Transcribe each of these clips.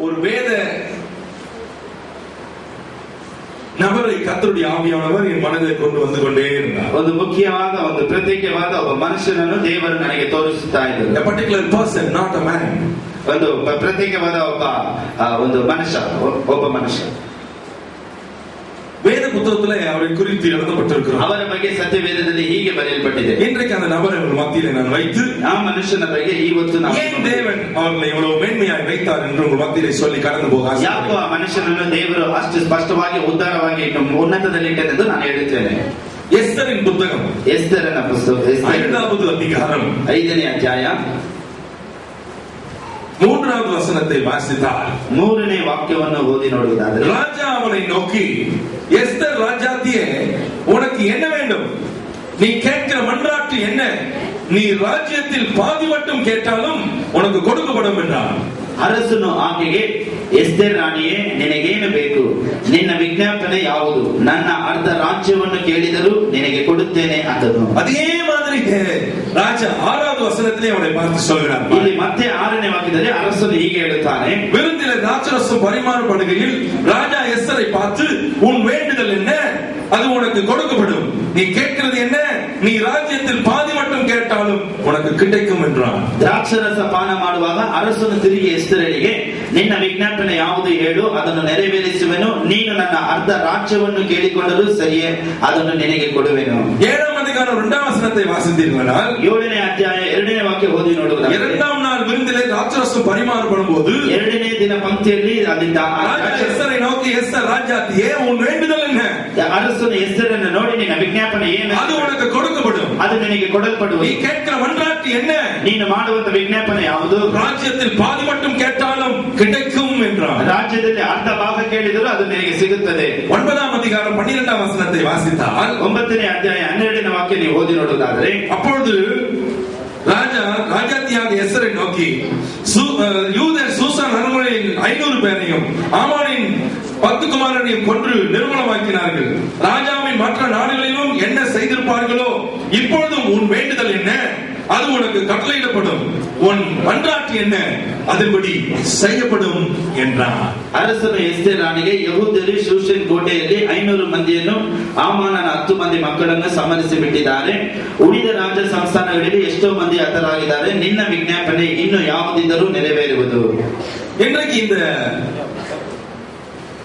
ஒரு வேத ನಬರೈ ಕರ್ತರುடைய ಆವಿಯಾನವರು ಈ ಮನದಲ್ಲಿ ಕೊಂಡು ಬಂದು ಕೊಂಡೇ ಇರುತ್ತಾರೆ. ಒಂದು ಮುಖ್ಯವಾದ ಒಂದು ಪ್ರತ್ಯೇಕವಾದ ಒಬ್ಬ ಮನುಷ್ಯನನ್ನು ದೇವರು ನನಗೆ ತೋರಿಸುತ್ತಾ ಇದ್ದಾರೆ. A particular person, not a man. ಒಂದು ಪ್ರತ್ಯೇಕವಾದ ಒಂದು ಮನುಷ್ಯ, ಒಬ್ಬ ಮನುಷ್ಯ. வேத புத்தகத்துல அவரை குறித்து எழுதப்பட்டிருக்கிறது. ಅವರ ಬಗ್ಗೆ ಸತ್ಯವೇದದಲ್ಲಿ ಹೀಗೆ ಬರೆಯಲ್ಪಟ್ಟಿದೆ. இன்றைக்கு அந்த நபரை மத்தியிலே நான் வைத்து ಆ ಮನುಷ್ಯನ ಬಗ್ಗೆ ಇವತ್ತು ನಾವು ஏன் தேவன் அவர்களை இவ்வளவு மேன்மையாய் வைத்தார் என்று உங்கள் மத்தியிலே சொல்லி கடந்து போக ಯಾಕೋ ಆ ಮನುಷ್ಯನನ್ನು ದೇವರು ಅಷ್ಟು ಸ್ಪಷ್ಟವಾಗಿ ಉದ್ದಾರವಾಗಿ ಉನ್ನತದಲ್ಲಿ ಇಟ್ಟನೆಂದು ನಾನು ಹೇಳುತ್ತೇನೆ. ಎಸ್ತರಿನ புத்தகம், ಎಸ್ತರನ ಪುಸ್ತಕ 5வது அதிகாரம் 5ನೇ ಅಧ್ಯಾಯ 3வது வசனத்தை வாசித்தால் 3ನೇ ವಾಕ್ಯವನ್ನು ಓದಿ ನೋಡುವುದಾದರೆ, ராஜா அவனை நோக்கி, எஸ்தர் ராஜாத்தியே, உனக்கு என்ன வேண்டும்? நீ கேட்கிற மன்றாட்டு என்ன? நீ ராஜ்யத்தில் பாதி மட்டும் கேட்டாலும் உனக்கு கொடுக்கப்படும் என்றார். ಅರಸನು ಆಕೆಗೆ, ಎಸ್ತೇರ್ ರಾಣಿಯೇ, ನಿನಗೇನು ಬೇಕು? ನಿನ್ನ ವಿಜ್ಞಾಪನೆ ಯಾವುದು? ನನ್ನ ಅರ್ಧ ರಾಜ್ಯವನ್ನು ಕೇಳಿದರೂ ನಿನಗೆ ಕೊಡುತ್ತೇನೆ ಅಂದನು. அதே மாதிரி ராஜா 6வது வசனத்திலே அவனை பார்த்து சொல்கிறார். ಇಲ್ಲಿ ಮತ್ತೆ 6ನೇ ವಾಕ್ಯದಲ್ಲಿ ಅರಸನು ಹೀಗೆ ಹೇಳುತ್ತಾನೆ, விருந்திலே திராட்சரசம் பரிமாறப்படுகையில் ராஜா எஸ்தரை பார்த்து, உன் வேண்டுதல் என்ன? அது உனக்கு கொடுக்கப்படும். நீ கேட்கிறது என்ன? நீ ராஜ்யத்தில் பாதி மட்டும் கேட்டாலும் உனக்கு கிடைக்கும் என்றான். ದ್ರಾಕ್ಷರಸ ಪಾನ ಮಾಡುವಾಗ ಅರಸನು ತಿರುಗಿ ಎಸ್ತೇರಳಿಗೆ, ನಿನ್ನ ವಿಜ್ಞಾಪನೆ ಯಾವುದು ಹೇಳು, ಅದನ್ನು ನೆರವೇರಿಸುವೆನು. ನೀನು ನನ್ನ ಅರ್ಧ ರಾಜ್ಯವನ್ನು ಕೇಳಿಕೊಂಡರೂ ಸರಿಯೇ, ಅದನ್ನು ನಿನಗೆ ಕೊಡುವೆನು. 7ம் அதிகாரம் 2ம் வசனத்தை வாசித்தீர்களானால், 7ನೇ ಅಧ್ಯಾಯ 2ನೇ ವಾಕ್ಯ ಓದಿ ನೋಡುವುದಾದರೆ, 2ம் நாள் விருந்திலே திராட்சரசம் பரிமாறப்படும் போது 2ನೇ ದಿನ ಪಂಕ್ತಿಯಲ್ಲಿ எஸ்தரை நோக்கி, எஸ்தர் ராஜாத்தியே, உன் வேண்டுதல் என்ன? ಅರಸನು ಎಸ್ತೇರನ್ನು ನೋಡಿ, ನಿನ್ನ ವಿಜ್ಞಾಪನೆ ಏನು? அது உனக்கு கொடுக்கப்படும். ಅದು ನಿನಗೆ ಕೊಡಲ್ಪಡುವುದು. நீ கேட்கிற மன்றாட்டு என்ன? ನೀನು ಮಾಡುವಂತ ವಿಜ್ಞಾಪನೆ ಯಾವುದು? ராஜ்யத்தில் பாதி மட்டும் கேட்டாலும் கிடைக்கும் என்றார். ರಾಜ್ಯದಲ್ಲಿ ಅರ್ಧ ಭಾಗ ಕೇಳಿದರೂ ಅದು ನಿನಗೆ ಸಿಗುತ್ತದೆ. 9ம் அதிகாரம் 12ம் வசனத்தை வாசித்தால், 9ನೇ ಅಧ್ಯಾಯ 12ನೇ ವಾಕ್ಯ ನೀವು ಓದಿ ನೋಡುವುದಾದರೆ, அப்பொழுது ராஜா ராஜாத்தியாக எஸ்தரை நோக்கி, யூதர் சூசான் அரண்மனையில் 500 பேரையும் ஆமானின் 10 குமாரனையும் கொன்று நிர்மூலமாக்கினார்கள். ராஜாவின் மற்ற நாடுகளிலும் என்ன செய்திருப்பார்களோ, இப்பொழுதும் உன் வேண்டுதல் என்ன? அது உனக்கு கட்டளையிடப்படும். உன் மன்றாட்டு என்ன? அதன்படி செய்யப்படும் என்றார். ಅರಸನು ಎಸ್ತೇರ್ ರಾಣಿಗೆ, ಯಹೂದ್ಯರು ಶೂಷನ್ ಕೋಟೆಯಲ್ಲಿ 500 ಮಂದಿಯನ್ನು, ಆಮಾನನ 10 ಮಂದಿ ಮಕ್ಕಳನ್ನು ಸಂಹರಿಸಿ ಬಿಟ್ಟಿದ್ದಾರೆ. ಉಳಿದ ರಾಜ್ಯ ಸಂಸ್ಥಾನಗಳಲ್ಲಿ ಎಷ್ಟೋ ಮಂದಿ ಹತರಾಗಿದ್ದಾರೆ. ನಿನ್ನ ವಿಜ್ಞಾಪನೆ ಇನ್ನು ಯಾವುದಿದ್ದರೂ ನೆರವೇರುವುದು. இன்றைக்கு இந்த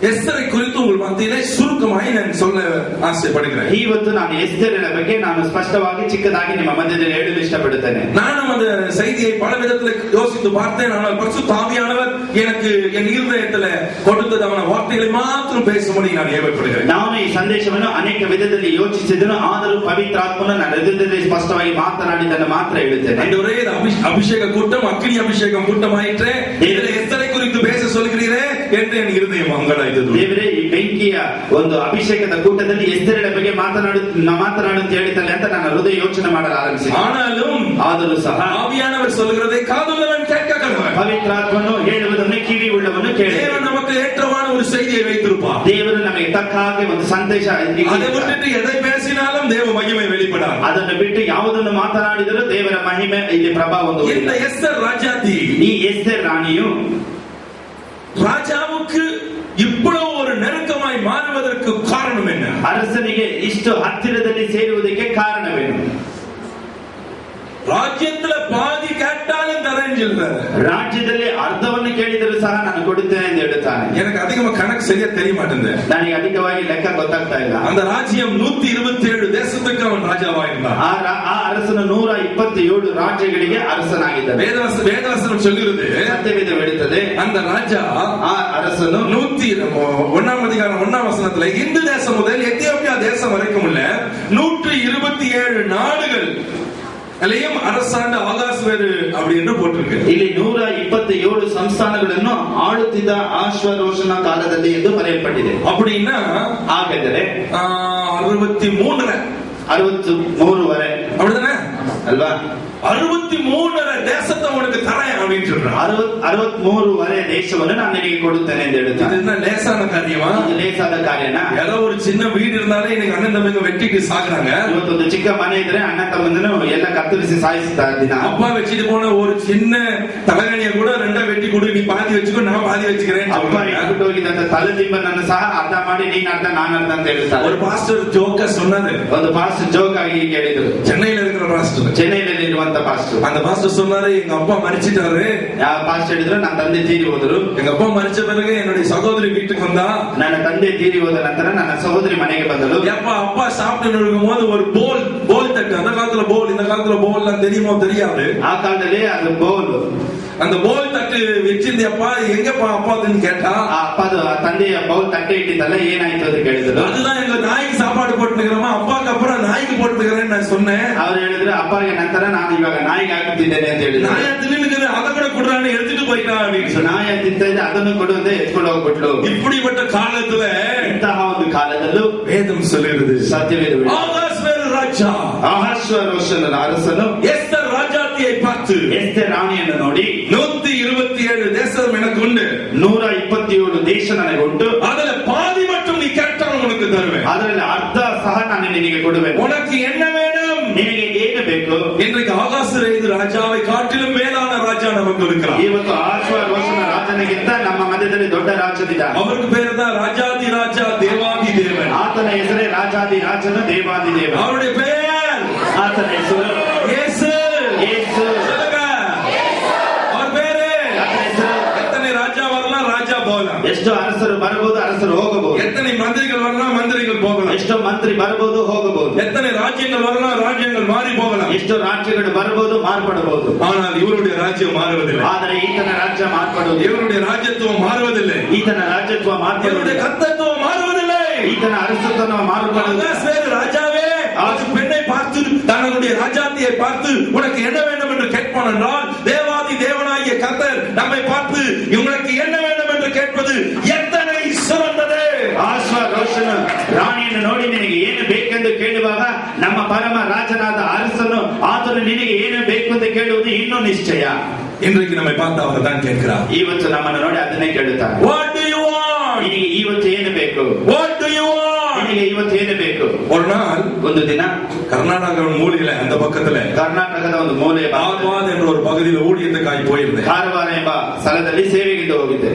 எஸ்தரை குறித்து உங்கள் மத்தியிலே சுருக்கமாய் நான் சொல்ல ஆசைப்படுகிறேன். ಇವತ್ತು ನಾನು ಎಸ್ತೇರಳ ಬಗ್ಗೆ ನಾನು ಸ್ಪಷ್ಟವಾಗಿ ಚಿಕ್ಕದಾಗಿ ನಿಮ್ಮ ಮಧ್ಯದಲ್ಲಿ ಹೇಳಲು ಇಷ್ಟಪಡುತ್ತೇನೆ. ನಾನು அந்த செய்தியை பல விதத்துல யோசித்து பார்த்தேன். ஆனால் பரிசுத்த ஆவியானவர் எனக்கு என் இதயத்திலே கொடுத்ததான வார்த்தைகளை மாத்திரம் பேசும்படி நான் ஏவப்படுகிறேன். ನಾನು ಈ ಸಂದೇಶವನ್ನು ಅನೇಕ ವಿಧದಲ್ಲಿ ಯೋಚಿಸಿದನು, ಆದರೂ ಪವಿತ್ರಾತ್ಮನು ನನ್ನ ಹೃದಯದಲ್ಲಿ ಸ್ಪಷ್ಟವಾಗಿ ಮಾತನಾಡಿದ್ದನ್ನು ಮಾತ್ರ ಹೇಳುತ್ತೇನೆ. இந்த ஒரே அபிஷேக கூட்டம், அக்கினி அபிஷேகம் கூட்டமாயிற்றே, இதில் எஸ்தரை குறித்து பேச சொல்கிறீரே என்று என் இதயம் அங்கலாய்த்தது. ದೇವರೇ, ಈ ಬೆಂಕಿಯ ಒಂದು ಅಭಿಷೇಕದ ಕೂಟದಲ್ಲಿ ಎಸ್ತೇರಳ ಬಗ್ಗೆ ಮಾತನಾಡುತ್ತ ಹೇಳಿದ್ದಲ್ಲ ಅಂತ ನನ್ನ ಹೃದಯ ಯೋಚನೆ ಮಾಡಲು ಆರಂಭಿಸಿದೆ. ಆದರೂ ಸಹ ஆவியானவர் சொல்கிறதை காதுள்ளவன் கேட்க கடவன். ಪವಿತ್ರಾತ್ಮನು ಹೇಳುವುದನ್ನು ಕಿವಿ ಉಳ್ಳವನು ಕೇಳಿ. தேவன் நமக்கு ஏற்றவான ஒரு செய்தியை வைத்திருப்பார். ದೇವರು ನಮಗೆ ತಕ್ಕ ಹಾಗೆ ಒಂದು ಸಂದೇಶ. அதை விட்டுட்டு எதை பேசினாலும் தேவ மகிமை வெளிப்படாது. ಅದನ್ನು ಬಿಟ್ಟು ಯಾವುದನ್ನು ಮಾತನಾಡಿದರೂ ದೇವರ ಮಹಿಮೆ ಇಲ್ಲಿ ಪ್ರಭಾವ ಹೊಂದುವುದಿಲ್ಲ. இந்த எஸ்தர் ராஜாத்தி, ಈ ಎಸ್ತೇರ್ ರಾಣಿಯು ராஜாவுக்கு இவ்வளவு ஒரு நெருக்கமாய் மாறுவதற்கு காரணம் என்ன? ಅರಸನಿಗೆ ಇಷ್ಟು ಹತ್ತಿರದಲ್ಲಿ ಸೇರುವುದಕ್ಕೆ ಕಾರಣವೇನು? ರಾಜ್ಯத்துல பாதி கேட்டாலும் தரேன்னு சொல்றாரு. ರಾಜ್ಯದಲ್ಲಿ ಅರ್ಧವನ್ನು ಕೇಳಿದರೂ ಸಹ ನಾನು ಕೊಡುತ್ತೇನೆ ಎಂದು ಹೇಳುತ್ತಾನೆ. எனக்கு அதிகமா கணக்கு சரியா தெரிய மாட்டேங்குது. ನನಗೆ ಅಧಿಕವಾಗಿ ಲೆಕ್ಕ ಗೊತ್ತಾಗ್ತಾ ಇಲ್ಲ. அந்த ராஜ்யம் 127 தேசத்துக்கு அவன் ராஜாவாயிருந்தான். ಆ ಅರಸನು 127 ರಾಜ್ಯಗಳಿಗೆ ಅರಸನಾಗಿದ್ದಾನೆ. வேதவசனம் சொல்கிறது, ಸತ್ಯವೇದ ಹೇಳುತ್ತದೆ, அந்த ராஜா, ಆ ಅರಸನು 1 அதிகாரம் 1ஆம் வசனத்துல, இந்து தேசம் முதல் எத்தியோப்பியா தேசம் வரைக்கும் உள்ள 127 நாடுகள் ಅಲ್ಲಿಯಂ ಅರಸಾಂಡ ಆಗಾಸ್ವೇರು அப்படி என்று போட்டிருக்கு. ಇಲ್ಲಿ 127 ಸಂಸ್ಥಾನಗಳನ್ನು ಆಳುತ್ತಿದ್ದ ಆಶ್ವರೋಷನ ಕಾಲದಲ್ಲಿ ಎಂದು ಬರೆಯಲ್ಪಟ್ಟಿದೆ. அப்படின்னா ಹಾಗಾದರೆ 63 63 ವರೆ அப்படிதானே? ಅಲ್ವಾ? 63 தேசத்தை உனக்கு தரேன் அப்படின்னு சொல்றான். 63 ವರೆ ದೇಶವನ್ನು ನಾನು ನಿನಗೆ ಕೊಡುತ್ತೇನೆ ಅಂತ ಹೇಳ್ತಾನೆ. இது என்ன லேசான காரியமா? ಇದು ಲೇಸಾದ ಕಾರ್ಯನಾ? ஏதோ ஒரு சின்ன வீடு இருந்தாலே இன்னைக்கு அண்ணன் தம்பிங்க வெட்டிட்டு சாகுறாங்க. ಇವತ್ತೊಂದು ಚಿಕ್ಕ ಮನೆ ಇದ್ರೆ ಅಣ್ಣ ತಮ್ಮಂದಿರು ಎಲ್ಲ ಕತ್ತರಿಸಿ ಸಾಯಿಸ್ತಾ ಇದ್ದೀನ. அப்பா வச்சிட்டு போன ஒரு சின்ன தலகணியை கூட ரெண்டா வெட்டி கொடு, நீ பாதி வச்சுக்கோ நான் பாதி வச்சுக்கிறேன். ಅಪ್ಪ ಇಟ್ಬಿಟ್ಟು ಹೋಗಿದ್ದಂತ ತಲೆದಿಂಬನನ್ನು ಸಹ ಅರ್ಧ ಮಾಡಿ ನೀನ್ ಅರ್ಧ ನಾನು ಅರ್ಧ ಅಂತ ಹೇಳ್ತಾರೆ. ஒரு பாஸ்டர் ஜோக்கா சொன்னாரு. ಒಂದು ಪಾಸ್ಟರ್ ಜೋಕ್ ಆಗಿ ಹೀಗೆ ಹೇಳಿದ್ರು. சென்னையில இருக்கிற பாஸ்டர், ಚೆನ್ನೈನಲ್ಲಿ ಇರುವಂತ ಪಾಸ್ಟರ್. அந்த பாஸ்டர் சொன்னாரு, எங்க அப்பா மரிச்சிட்டாரு. ಯಾವ ಪಾಸ್ಟರ್ ಹೇಳಿದ್ರು, ನನ್ನ ತಂದೆ ತೀರಿ ಹೋದ್ರು. எங்க அப்பா மரிச்ச பிறகு என்னுடைய சகோதரி வீட்டுக்கு வந்தா. ನನ್ನ ತಂದೆ ತೀರಿ ಹೋದ ನಂತರ ನನ್ನ ಸಹೋದರಿ ಮನೆಗೆ ಬಂದಳು. அப்பா சாப்பிட்டு இருக்கும் போது ஒரு போல் தட்டு, அந்த காலத்துல போல், இந்த காலத்துல போல் எல்லாம் தெரியுமோ தெரியாது. ಆ ಕಾಲದಲ್ಲಿ ಅದು ಬೋಲ್. அந்த போல் தட்டு வச்சிருந்தப்பா எங்கப்பா அப்பான்னு கேட்டா, ಅಪ್ಪದು ತಂದೆಯ ಬೌಲ್ ತಟ್ಟೆ ಇಟ್ಟಿದ್ದಲ್ಲ, ಏನಾಯ್ತು ಅಂತ ಕೇಳಿದ್ರು. அதுதான் எங்க நாய்க்கு சாப்பாடு போட்டுக்கிறோமா, அப்பாக்கு அப்புறம் நாய்க்கு போட்டுக்கிறேன்னு நான் சொன்னேன். ಅವ್ರು ಹೇಳಿದ್ರು, ಅಪ್ಪಗೆ ನಂತರ ನಾನು ಇವಾಗ ನಾಯಿಗೆ ಹಾಕುತ್ತಿದ್ದೇನೆ ಅಂತ ಹೇಳಿದ್ರು. நாயா தின்னு அதை கூட குடுறான்னு எடுத்துட்டு போயிட்டான் அப்படின்னு. ನಾಯ ತಿಂತ ಇದ್ದ ಅದನ್ನು ಕೊಡು ಅಂತ ಎತ್ಕೊಂಡು ಹೋಗ್ಬಿಟ್ಲು. இப்படிப்பட்ட காலத்துல, ಇಂತಹ ಒಂದು ಕಾಲದಲ್ಲೂ வேதம் சொல்லுகிறது, ಸತ್ಯವೇದ ஆகாஸ்வேரு ராஜா, ಅಹಶ್ವೇರೋಷನ ಅರಸನು எஸ்தர் ராஜாத்தியை பார்த்து, ಎಸ್ತೇರ್ ರಾಣಿಯನ್ನು ನೋಡಿ, 127 தேசம் எனக்கு உண்டு, 127 ದೇಶ ನನಗೆ ಉಂಟು, அதுல பாதி மட்டும் நீ கேட்டால் உனக்கு தருவேன், ಅದರಲ್ಲಿ ಅರ್ಧ ಸಹ ನಾನು ನಿನಗೆ ಕೊಡುವೆನು, உனக்கு என்ன வேணும், ನಿನಗೆ ಏನು ಬೇಕು. இன்றைக்கு ஆகாஸ்வேரு ராஜாவை காட்டிலும் மேலான ராஜா நமக்கு இருக்கிறார். ಇವತ್ತು ಅಹಶ್ವೇರೋಷನ ರಾಜನಿಗಿಂತ ನಮ್ಮ ಮಧ್ಯದಲ್ಲಿ ದೊಡ್ಡ ರಾಜನಿದ್ದಾನೆ. அவருக்கு பேர் தான் ராஜாதி ராஜா தேவாதி தேவன். ಆತನ ಹೆಸರೇ ರಾಜಾದಿ ರಾಜನು ದೇವಾದಿ ದೇವ. அவருடைய பெயர், ಆತನ ಹೆಸರು இயேசு. ಯೇಸು. சொல்லுங்க, அவர் பேரு. ಆತನ ಹೆಸರು. எத்தனை ராஜா வரலாம், ராஜா போகலாம். ಎಷ್ಟು ಅರಸರು ಬರಬಹುದು, ಅರಸರು ಹೋಗಬಹುದು. எத்தனை மந்திரிகள் வரலாம், மந்திரிகள் போகலாம். ಎಷ್ಟೋ ಮಂತ್ರಿ ಬರಬಹುದು, ಹೋಗಬಹುದು. எத்தனை ராஜ்யங்கள் வரலாம், ராஜ்யங்கள் மாறி போகலாம். ಎಷ್ಟೋ ರಾಜ್ಯಗಳು ಬರಬಹುದು, ಮಾರ್ಪಡಬಹುದು. ஆனால் இவருடைய ராஜ்யம் மாறுவதில்லை. ಆದರೆ ಈತನ ರಾಜ್ಯ ಮಾರ್ಪಡುವುದು. இவருடைய ராஜ்யத்துவம் மாறுவதில்லை. ಈತನ ರಾಜ್ಯತ್ವ இவருடைய ಮಾರ್ಪಡುವುದು. கர்த்தத்துவம் மாறுவதில்லை. ಈತನ ಅರಸತ್ವ ಮಾರ್ಪಡುವುದು. ஆகாஸ்வேரு ராஜாவே ஆசு பெண்ணை பார்த்து, தன்னுடைய ராஜாத்தியை பார்த்து, உனக்கு என்ன வேண்டும் என்று கேட்பான் என்றால், தேவாதி தேவனாகிய கர்த்தர் நம்மை பார்த்து உனக்கு என்ன வேண்டும் என்று கேட்பது எத்தனை சிறந்தது. ಅಹಶ್ವೇರೋಷನ ರಾಣಿಯನ್ನು ನೋಡಿ ನಿನಗೆ ಏನು ಬೇಕೆಂದು ಕೇಳುವಾಗ ನಮ್ಮ ಪರಮ ರಾಜನಾದ ಅರಸನು ಆತನು ನಿನಗೆ ಏನು ಬೇಕು ಅಂತ ಕೇಳುವುದು ಇನ್ನೂ ನಿಶ್ಚಯ. இன்றைக்கு நம்மை பார்த்து அவர் தான் கேட்கிறார். ಇವತ್ತು ನಮ್ಮನ್ನು ನೋಡಿ ಅದನ್ನೇ ಕೇಳುತ್ತಾರೆ. What do you want? ನಿನಗೆ ಇವತ್ತು ಏನು ಬೇಕು? What do you want? ನಿನಗೆ ಇವತ್ತು ಏನು ಬೇಕು? ஒரு நாள் ಒಂದು ದಿನ கர்நாடக மூலையில அந்த பக்கத்துல ಕರ್ನಾಟಕದ ಒಂದು ಮೂಲೆ ஆல்வாத் என்ற ஒரு பகுதியில் ஊழியத்துக்காய் போயிருந்தேன். ಕಾರವಾರ ಎಂಬ ಸ್ಥಳದಲ್ಲಿ ಸೇವೆಗಿಂದ ಹೋಗಿದ್ದೆ.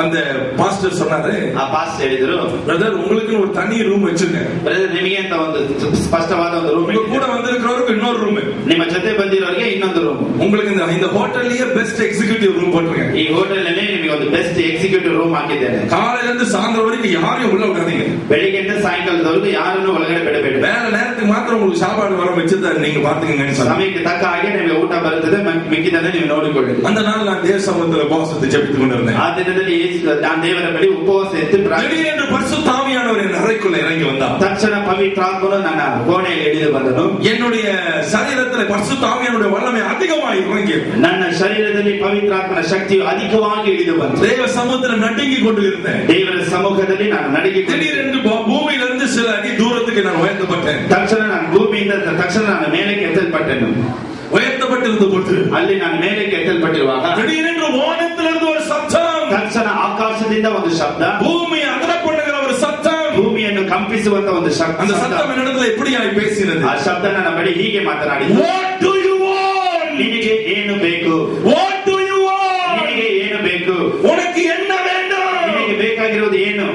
அந்த பாஸ்டர் சொன்னாரு, ಆ ಪಾಸ್ ಹೇಳಿದ್ರು, பிரதர் உங்களுக்கு ஒரு தனி ரூம் வச்சிருக்கேன், ಬ್ರದರ್ ನಿಮಗೆ ಅಂತ ಒಂದು ಸ್ಪಷ್ಟವಾದ ಒಂದು ರೂಮ್, உங்க கூட வந்திருக்கிறவருக்கு இன்னொரு ரூம், ನಿಮ್ಮ ಜೊತೆ ಬಂದಿರೋರಿಗೆ ಇನ್ನೊಂದು ರೂಮ್, உங்களுக்கு இந்த ஹோட்டல்லயே பெஸ்ட் எக்ஸிகியூட்டிவ் ரூம் போட்டுருக்கேன், ಈ ಹೋಟೆಲ್ ನಲ್ಲಿ ನಿಮಗೆ ಒಂದು ಬೆಸ್ಟ್ ಎಕ್ಸಿಕ್ಯೂಟಿವ್ ರೂಮ್ ಹಾಕಿದ್ದೇನೆ. காலையில இருந்து சாயந்தரம் வரைக்கும் யாரையும் உள்ள விடாதீங்க, ಬೆಳಿಗ್ಗೆಯಿಂದ ಸಾಯಂಕಾಲದವರೆಗೂ ಯಾರನ್ನು ಒಳಗಡೆ ಬಿಡಬೇಡಿ, வேற நேரத்துக்கு மாத்திரம் உங்களுக்கு சாப்பாடு வர வச்சதை நீங்க பாத்துக்கங்கன்னு சொன்னாங்க. ಸಮಯಕ್ಕೆ ತಕ್ಕ ಹಾಗೆ ನಿಮಗೆ ಊಟ ಬರುತ್ತದೆ, ಮಿಕ್ಕಿದ್ದನ್ನು ನೀವು ನೋಡಿಕೊಳ್ಳಿ. அந்த நாள் நான் தேவ சமூகத்துல உபவாசத்தை ஜெபித்துக் கொண்டிருந்தேன். ಆ ದಿನದಲ್ಲಿ ನಾನು ದೇವರ ಬಳಿ ಉಪವಾಸ ಎತ್ತು திடீரென்று பரிசுத்த ஆவியானவர் என் அறைக்குள்ள இறங்கி வந்தார். ತಕ್ಷಣ ಪವಿತ್ರಾತ್ಮನು ನನ್ನ ಕೋಣೆಯಲ್ಲಿ ಇಳಿದು ಬಂದನು. என்னுடைய சரீரத்துல பரிசுத்த ஆவியானுடைய வல்லமை அதிகமாக இறங்கியது. ನನ್ನ ಶರೀರದಲ್ಲಿ ಪವಿತ್ರಾತ್ಮನ ಶಕ್ತಿಯು ಅಧಿಕವಾಗಿ ಇಳಿದು ಬಂತು. தேவ சமூகத்துல நடுங்கி கொண்டு இருந்தேன். ದೇವರ ಸಮ್ಮುಖದಲ್ಲಿ ನಾನು ನಡುಗಿ திடீரென்று பூமியிலிருந்து சில அடி தூரத்துக்கு நான் உயர்த்தப்பட்டேன். ತಕ್ಷಣ ನಾನು ಭೂಮಿಯಿಂದ ತಕ್ಷಣ ನಾನು ಮೇಲಕ್ಕೆ ಎತ್ತಲ್ಪಟ್ಟೆನು. உயர்த்தப்பட்டிருந்த பொழுது ಅಲ್ಲಿ ನಾನು ಮೇಲಕ್ಕೆ ಎತ್ತಲ್ಪಟ್ಟಿರುವಾಗ திடீரென்று வானத்திலிருந்து ஒரு சத்தம், ತಕ್ಷಣ ಆಕಾಶದಿಂದ ಒಂದು ಶಬ್ದ, பூமி அதிர பண்ணுகிற ஒரு சத்தம், ಭೂಮಿಯನ್ನು ಕಂಪಿಸುವಂತ ಒಂದು ಶಬ್ದ. அந்த சத்தம் என்னிடத்துல எப்படியாய் பேசினது? ಆ ಶಬ್ದ ನನ್ನ ಬಳಿ ಹೀಗೆ ಮಾತನಾಡಿತು, What do you want? ನಿನಗೆ ಏನು ಬೇಕು? What do you want? ನಿನಗೆ ಏನು ಬೇಕು? உனக்கு என்ன வேண்டும்? ನಿನಗೆ ಬೇಕಾಗಿರೋದು ಏನು?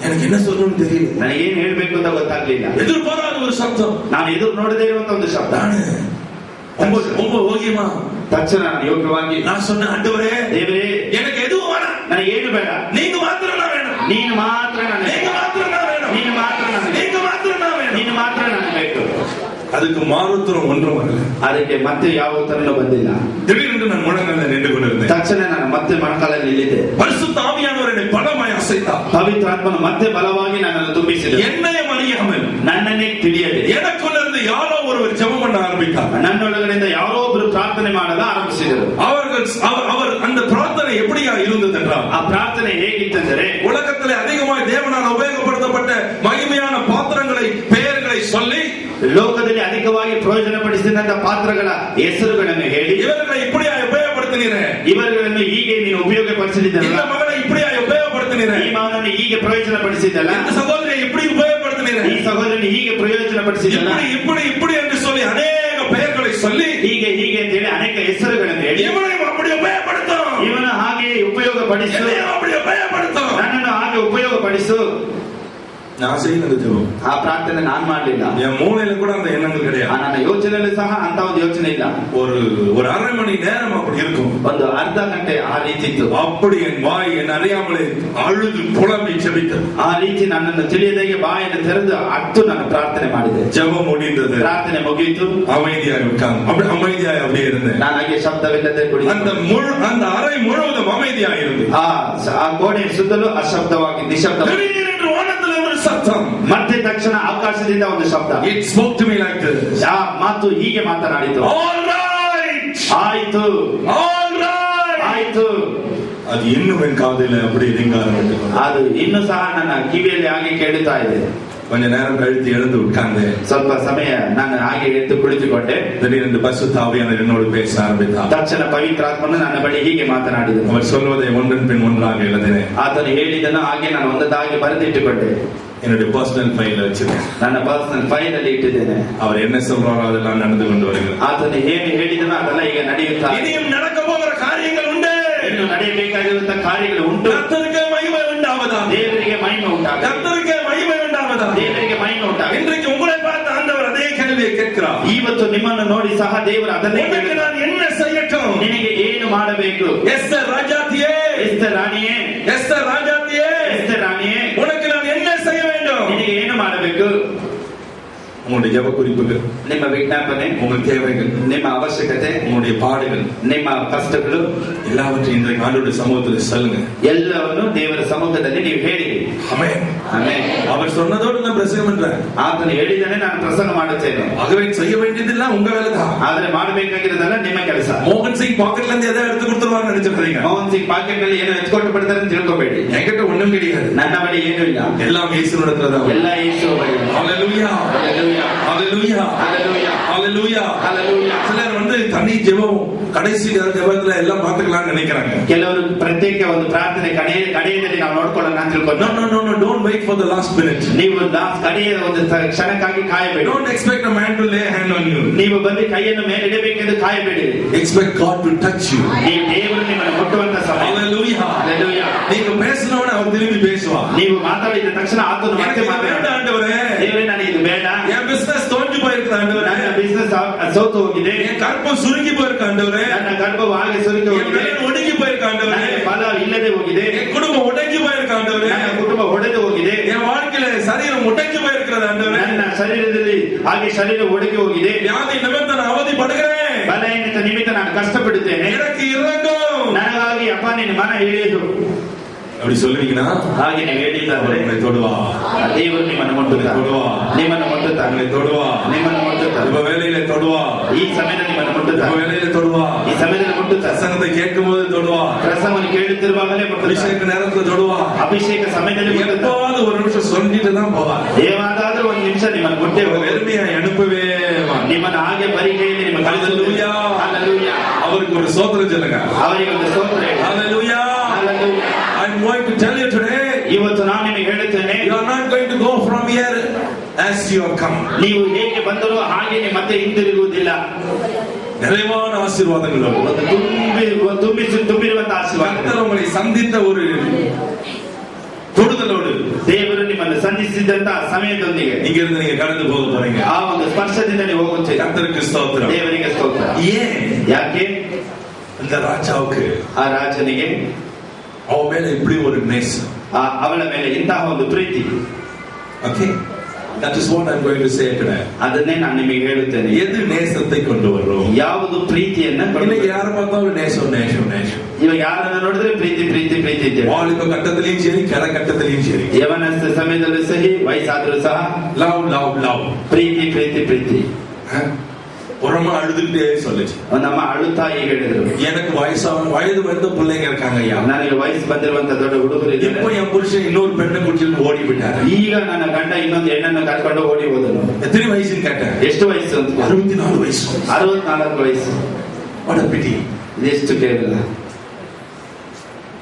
எனக்கு என்ன சொல்லணும்னு தெரியல. ನನಗೇನು ಹೇಳ್ಬೇಕು ಅಂತ ಗೊತ್ತಾಗ್ಲಿಲ್ಲ. எதிர்பாராத ஒரு சத்தம், ನಾನು ಎದುರು ನೋಡದೇ ಇರುವಂತ ಒಂದು ಶಬ್ದ. ரொம்ப ஓகேமா ತಕ್ಷಣ ನಾನು ಯೋಗ್ಯವಾಗಿ நான் சொன்ன, ஆண்டவரே ದೇವರೇ எனக்கு எதுவும் வேணாம், ನನಗೆ ಏನು ಬೇಡ, நீங்க மாத்திரம் நான் வேணும், ನೀನು ಮಾತ್ರ ನನಗೆ, நீங்க மாத்திரம் நான் வேணும், ನೀನು ಮಾತ್ರ ನನಗೆ, நீங்க மாத்திரம் நான் வேணும். ನೀನು ಮಾತ್ರ ನನಗೆ ಬೇಕು. அதுக்கு மாறுத்தரம் ஒன்றும் வரல. ಅದಕ್ಕೆ ಮತ್ತೆ ಯಾವ ಉತ್ತರನೂ ಬಂದಿಲ್ಲ. திடீரென்று நான் முழங்கால நின்று கொண்டிருந்தேன். ತಕ್ಷಣ ನಾನು ಮತ್ತೆ ಮೊಣಕಾಲಲ್ಲಿ ನಿಲ್ಲಿದ್ದೆ. பரிசுத்த ஆவியானவர் என்னை பலமாய் அசைத்தார். ಪವಿತ್ರಾತ್ಮನು ಮತ್ತೆ ಬಲವಾಗಿ ನನ್ನನ್ನು ತುಂಬಿಸಿದ. என்னையும் அறியாமல் ನನ್ನನ್ನೇ ತಿಳಿಯದೆ எனக்குள்ள இருந்து யாரோ ஒருவர் ஜெபம் பண்ண ஆரம்பித்தார். ನನ್ನೊಳಗಡೆಯಿಂದ ಯಾರೋ ಒಬ್ಬರು ಪ್ರಾರ್ಥನೆ ಮಾಡಲು ಆರಂಭಿಸಿದರು. அவர் அந்த பிரார்த்தனை எப்படியா இருந்தது என்றால், ಆ ಪ್ರಾರ್ಥನೆ ಹೇಗಿತ್ತಂದರೆ, உலகத்திலே அதிகமாய் தேவனால் உபயோகப்படுத்தப்பட்ட மகிமையான பாத்திரங்களை பெயர்களை சொல்லி, ಲೋಕದಲ್ಲಿ ನಿಮಗಾಗಿ ಪ್ರಯೋಜನಪಡಿಸಿದಂತ ಪಾತ್ರಗಳ ಹೆಸರುಗಳನ್ನು ಹೇಳಿ, இவர்களை இப்படியா உபயோகப்படுத்தினீர, ಇವರುಗಳನ್ನು ಹೀಗೆ ನೀನು ಉಪಯೋಗಪಡಿಸಿದ್ದಲ್ಲ, இந்த மகனை இப்படியா உபயோகப்படுத்தினீர, ಈ ಮಗನನ್ನು ಹೀಗೆ ಪ್ರಯೋಜನಪಡಿಸಿದ್ದಲ್ಲ, இந்த சகோதரியை இப்படி உபயோகப்படுத்தினீர, ಈ ಸಹೋದರನು ಹೀಗೆ ಪ್ರಯೋಜನಪಡಿಸಿದ್ದಲ್ಲ, இப்படி இப்படி என்று சொல்லி ಅನೇಕ பெயர்களை சொல்லி ಹೀಗೆ ಹೀಗೆ ಅಂತ ಹೇಳಿ ಅನೇಕ ಹೆಸರುಗಳನ್ನು ಹೇಳಿ, இவனையும் அப்படி உபயோகப்படுத்தும், ಇವನ ಹಾಗೆ ಉಪಯೋಗಪಡಿಸು, என்னையும் அப்படி உபயோகப்படுத்தும், ನನ್ನನ್ನು ಹಾಗೆ ಉಪಯೋಗಪಡಿಸು. நான் செய்யறது ஜெபம். ಆ ಪ್ರಾರ್ಥನೆ ನಾನ್ ಮಾಡ್ಲಿಲ್ಲ, என் மூளையில கூட அந்த எண்ணங்கள் கிடையாது. ನನ್ನ ಯೋಚನೆಯಲ್ಲೂ ಸಹ ಅಂತ ಒಂದು ಯೋಚನೆ ಇಲ್ಲ. ஒரு அரை மணி நேரம் அப்படி இருக்கும், ಒಂದು ಅರ್ಧ ಗಂಟೆ ಆ ರೀತಿ ಇತ್ತು. அப்படி என் வாய் என் அறியாமலே அழுது புலம்பி ஜெபித்தது. ಆ ರೀತಿ ನನ್ನನ್ನು ತಿಳಿಯದಾಗೆ ಬಾಯನ್ನು ತೆರೆದು ಅತ್ತು ನಾನು ಪ್ರಾರ್ಥನೆ ಮಾಡಿದೆ. ஜெபம் முடிந்தது, ಪ್ರಾರ್ಥನೆ ಮುಗಿಯಿತು, அமைதியாக உட்கார்ந்து அப்படி அமைதியாக அப்படியே இருந்தேன். ನಾನು ಹಾಗೆ ಶಬ್ದವಿಲ್ಲದೆ ಕುಳಿತು அந்த அறை முழுவதும் அமைதியாக இருந்தது. ಆ ಗೋಡೆಯ ಸುತ್ತಲೂ ಅಶಬ್ದವಾಗಿ ನಿಶಬ್ದ. சத்தம், ಮತ್ತೆ ತಕ್ಷಣ ಆಕಾಶದಿಂದ ಒಂದು ಶಬ್ದ. It spoke to me like this. ಆ ಮಾತು ಹೀಗೆ ಮಾತನಾಡಿತು, All right, ಆಯ್ತು, all right, ಆಯ್ತು. ಅದು இன்னும் என் காதில அப்படி ரிங்காரம். ಅದು ಇನ್ನೂ ಸಹ ನನ್ನ ಕಿವಿಯಲ್ಲಿ ಹಾಗೆ ಕೇಳುತ್ತಾ ಇದೆ. கொஞ்ச நேரம் கழித்து எழுந்து உட்கார்ந்து ಸ್ವಲ್ಪ ಸಮಯ ನಾನು ಹಾಗೆ ಎದ್ದು ಕುಳಿತುಕೊಂಡೆ. திடீரென்று பரிசுத்த ஆவியானவர் என்னோடு பேச ஆரம்பித்தார். ತಕ್ಷಣ ಪವಿತ್ರಾತ್ಮನು ನನ್ನ ಬಳಿ ಹೀಗೆ ಮಾತನಾಡಿದನು. அவர் சொல்வதை ஒன்றன் பின் ஒன்றாக எழுதினேன். ಆತನು ಹೇಳಿದನು ಹಾಗೆ ನಾನು ಒಂದೊಂದಾಗಿ ಬರೆದಿಟ್ಟುಕೊಂಡೆ. என்னுடைய பர்சனல் ஃபைல் வச்சிருக்கேன், ನನ್ನ ಪರ್ಸನಲ್ ಫೈಲ್ ಅಲ್ಲಿ ಇಟ್ಟಿದ್ದೇನೆ. அவர் என்ன சொல்றாரோ அதெல்லாம் நடந்து கொண்டு வருகிறது. ಆತನು ಏನು ಹೇಳಿದನೋ ಅದೆಲ್ಲ ಈಗ ನಡೆಯುತ್ತಾ. இனியும் நடக்க போகிற காரியங்கள் உண்டு, ಇನ್ನು ನಡೆಯಬೇಕಾಗಿರುವಂತಹ ಕಾರ್ಯಗಳು ಉಂಟು. கர்த்தருக்கு மகிமை உண்டாவதா, ದೇವರಿಗೆ ಮಹಿಮೆ ಉಂಟಾಗ, கர்த்தருக்கு மகிமை உண்டாவதா. ದೇವರಿಗೆ ಮಹಿಮೆ ಉಂಟಾಗ. இன்றைக்கு உங்களை பார்த்து ஆண்டவர் அதே கேள்வியை கேட்கிறார். ಇವತ್ತು ನಿಮ್ಮನ್ನು ನೋಡಿ ಸಹ ದೇವರು ಅದನ್ನೇ உனக்கு நான் என்ன செய்யட்டும், ನಿನಗೆ ಏನು ಮಾಡಬೇಕು? எஸ்தர் ராஜாத்தியே, ಎಸ್ತರ್ ರಾಣಿಯೇ, எஸ்தர் ராஜாத்தியே, ಎಸ್ತರ್ ರಾಣಿಯೇ, உனக்கு நான் என்ன செய்ய வேண்டும்? ನಿನಗೆ ಏನು ಮಾಡಬೇಕು? உங்களுடைய ஜெப குறிப்புகள், ನಿಮ್ಮ ವಿಜ್ಞಾಪನೆ, உங்கள் தேவைகள், ನಿಮ್ಮ ಅವಶ್ಯಕತೆ, உங்களுடைய பாடுகள், ನಿಮ್ಮ ಕಷ್ಟಗಳು எல்லாவற்றையும் இன்றைக்கு ஆண்டவருடைய சமூகத்தில் சொல்லுங்க. ಎಲ್ಲವನ್ನು ದೇವರ ಸಮ್ಮುಖದಲ್ಲಿ ನೀವು ಹೇಳಿರಿ. ஆமென். ಆಮೆನ್. அவர் சொன்னதோடு நான் பிரசங்கம் பண்றேன். ಆತನು ಹೇಳಿದ್ದಾನೆ, ನಾನು ಪ್ರಸಂಗ ಮಾಡುತ್ತೇನೆ. ஆகவே செய்ய வேண்டியதெல்லாம் உங்க வேலை தான். ಆದ್ರೆ ಮಾಡಬೇಕಾಗಿರೋದಲ್ಲ ನಿಮ್ಮ ಕೆಲಸ. மோகன் சிங் பாக்கெட்ல இருந்து எதை எடுத்து கொடுத்துருவாங்க நினைச்சிருக்கீங்க? ಮೋಹನ್ ಸಿಂಗ್ ಪಾಕೆಟ್ ನಲ್ಲಿ ಏನೋ ಎತ್ಕೊಂಡು ಬಿಡ್ತಾರೆ ಅಂತ ತಿಳ್ಕೊಬೇಡಿ. என்கிட்ட ஒண்ணும் கிடையாது, ನನ್ನ ಬಳಿ ಏನೂ ಇಲ್ಲ, எல்லாம் இயேசு நடத்துறதா. ಎಲ್ಲ ಯೇಸು ಬಳಿ. ஹalleluya, ஹalleluya, ஹalleluya, ஹalleluya, ஹalleluya, ஹalleluya. சிலர் தனி ஜெபம் கடைசி ஜெபத்துல எல்லாம் பாத்துக்கலாம்னு நினைக்கிறாங்க. ಕೆಲವರು ಪ್ರತ್ಯೇಕ ಒಂದು ಪ್ರಾರ್ಥನೆ ಕಡೆಯಲ್ಲಿ ನಾವು ನೋಡ್ಕೊಳ್ಳೋಣ ಅಂತ ತಿಳ್ಕೊಂಡು. No, don't wait for the last minute. ನೀವು ಕಡೆಯ ಒಂದು ಕ್ಷಣಕ್ಕಾಗಿ ಕಾಯಬೇಡಿ. Don't expect a man to lay a hand on you. ನೀವು ಬಂದು ಕೈಯನ್ನು ಮೇಲೆ ಇಡಬೇಕೆಂದು ಕಾಯಬೇಡಿ. Expect God to touch you. ನೀವು ದೇವರು ನಿಮ್ಮನ್ನು ಮುಟ್ಟುವಂತ ಸಮಯ. Hallelujah, Hallelujah. நீங்க பேசினவன அவர் திரும்பி பேசுவா. ನೀವು ಮಾತಾಡಿದ ತಕ್ಷಣ ಆತನು ಮತ್ತೆ ಮಾತಾಡ್ತಾನೆ. ஆண்டவரே, ದೇವರೇ ನನಗೆ ಇದು ಬೇಡ, என் பிசினஸ் தோஞ்சு போயிருக்கு ஆண்டவரே, ನನ್ನ ಬಿಸಿನೆಸ್ ಸೋತು ಹೋಗಿದೆ, என் கற்பம் சுருங்கி போயிருக்கு ஆண்டவரே, ನನ್ನ ಗರ್ಭವು ಹಾಗೆ ಸುರುಕಿ ಹೋಗಿದೆ, ஒடுங்கி போயிருக்கு ஆண்டவரே, ನನಗೆ ಬಲ ಇಲ್ಲದೆ ಹೋಗಿದೆ, என் குடும்பம் உடைஞ்சு போயிருக்கு ஆண்டவரே, ನನ್ನ ಕುಟುಂಬ ಒಡೆದು ಹೋಗಿದೆ, என் வாழ்க்கையில சரீரம் உடைஞ்சு போயிருக்கிறது ஆண்டவரே, ನನ್ನ ಶರೀರದಲ್ಲಿ ಹಾಗೆ ಶರೀರ ಒಡೆದು ಹೋಗಿದೆ, வியாதி நிமித்த நான் அவதிப்படுகிறேன், ಬಲಹೀನತ ನಿಮಿತ್ತ ನಾನು ಕಷ್ಟಪಡುತ್ತೇನೆ, எனக்கு இறங்கும், ನನಗಾಗಿ ಅಪ್ಪ ನಿನ್ನ ಮನ ಹಿಡಿಯದು. அப்படி சொல்லுவீங்கன்னா ಹಾಗೆ ನೀವು ಹೇಳಿದ್ದಾರೆ, தொடுவா ದೇವರು ನಿಮ್ಮನ್ನು ಮುಟ್ಟುತ್ತಾ, தொடுவா, ನಿಮ್ಮನ್ನು ಮುಟ್ಟುತ್ತಾ, தொடுவா, ನಿಮ್ಮನ್ನು ಮುಟ್ಟುತ್ತಾ, இப்ப வேலையில தொடுவா, ಈ ಸಮಯದಲ್ಲಿ ನಿಮ್ಮನ್ನು ಮುಟ್ಟುತ್ತಾ, இப்ப வேலையில தொடுவா, ಈ ಸಮಯದಲ್ಲಿ ಮುಟ್ಟುತ್ತಾ, பிரசங்கத்தை கேட்கும் போது தொடுவா, ಪ್ರಸಂಗವನ್ನು ಕೇಳುತ್ತಿರುವಾಗಲೇ ಮುಟ್ಟುತ್ತಾ, அபிஷேக நேரத்துல தொடுவா, ಅಭಿಷೇಕ ಸಮಯದಲ್ಲಿ ಮುಟ್ಟುತ್ತಾ, எப்பாவது ஒரு நிமிஷம் சொல்லிட்டு தான் போவா, ಏನಾದ್ರೂ ಒಂದು ನಿಮಿಷ ನಿಮ್ಮನ್ನು ಮುಟ್ಟೆ வெறுமையா அனுப்பவே ನಿಮ್ಮನ್ನು ಹಾಗೆ ಬರಿಗೈಯಲ್ಲಿ ನಿಮ್ಮ ஹalleluya, ஹalleluya. அவருக்கு ஒரு ஸ்தோத்திரம் சொல்லுங்க. ಅವರಿಗೆ ಒಂದು ಸ್ತೋತ್ರ ಹೇಳಿ. ஹalleluya. Hallelujah. I'm going to tell you today, ಇವತ್ತು ನಾನು ನಿಮಗೆ ಹೇಳುತ್ತೇನೆ, you are not going to go from here as you have come. ನೀವು ಹೇಗೆ ಬಂದರೂ ಹಾಗೆ ಮತ್ತೆ ಹಿಂದಿರುಗುವುದಿಲ್ಲ. நிறைவான ஆசீர்வாதங்களோடு, ತುಂಬಿರುವಂತಹ ಆಶೀರ್ವಾದ, கர்த்தர் உங்களை சந்தித்த ஒரு தொடுதலோடு, ದೇವರು ನಿಮ್ಮನ್ನು ಸಂಧಿಸಿದಂತಹ ಸಮಯದೊಂದಿಗೆ இங்க இருந்து நீங்க கடந்து போக போறீங்க. ಆ ಒಂದು ಸ್ಪರ್ಶದಿಂದ ನೀವು ಹೋಗುತ್ತೀರಿ. கர்த்தருக்கு ஸ்தோத்திரம். ದೇವರಿಗೆ ಸ್ತೋತ್ರ. ஏன்? ಯಾಕೆ? இந்த ராஜாவுக்கு, ಆ ರಾಜನಿಗೆ அவன் மேல இப்படி ஒரு நேசம், ಅವಳ ಮೇಲೆ ಇಂತಹ ಒಂದು ಪ್ರೀತಿ. Okay, that is what I'm going to say today. ಅದನ್ನೇ ನಾನು ನಿಮಗೆ ಹೇಳುತ್ತೇನೆ. எது நேசத்தை கொண்டு வரும்? ಯಾವುದು ಪ್ರೀತಿಯನ್ನ இன்னைக்கு யாரை பார்த்தாலும் நேசம் நேசம் நேசம். ಇವಾಗ ಯಾರನ್ನ ನೋಡಿದ್ರೆ ಪ್ರೀತಿ ಪ್ರೀತಿ ಪ್ರೀತಿ ಇದ್ದೇವೆ. வாலிப கட்டத்திலையும் சரி, ಕೆಳ கட்டத்திலையும் சரி, ಯವನ ಸಮಯದಲ್ಲೂ ಸಹಿ, ವಯಸ್ಸಾದ್ರೂ ಸಹ love love love. ಪ್ರೀತಿ ಪ್ರೀತಿ ಪ್ರೀತಿ. உரமா அழுதுகிட்டே சொல்லுச்சு. ನಮ್ಮ ಅಳುತ್ತಾ ಹೀಗೆ ಹೇಳಿದ್ರು, எனக்கு வயது வந்த பிள்ளைங்க இருக்காங்க ஐயா, ನನಗೆ ವಯಸ್ಸು ಬಂದಿರುವಂತ ದೊಡ್ಡ ಹುಡುಗರು ಇದ್ದಾರೆ. இப்போ என் புருஷன் இன்னொரு பெண்ணை குடிச்சிட்டு ஓடி விட்டாரு. ಈಗ ನನ್ನ ಗಂಡ ಇನ್ನೊಂದು ಹೆಣ್ಣನ್ನು ಕರ್ಕೊಂಡು ಓಡಿ ಹೋದನು. எத்தனை வயசுன்னு கேட்டேன். ಎಷ್ಟು ವಯಸ್ಸು ಅಂತ? 64 ವಯಸ್ಸು. 64 ವಯಸ್ಸು. what a pity. ಎಷ್ಟು ಕೇವಲ.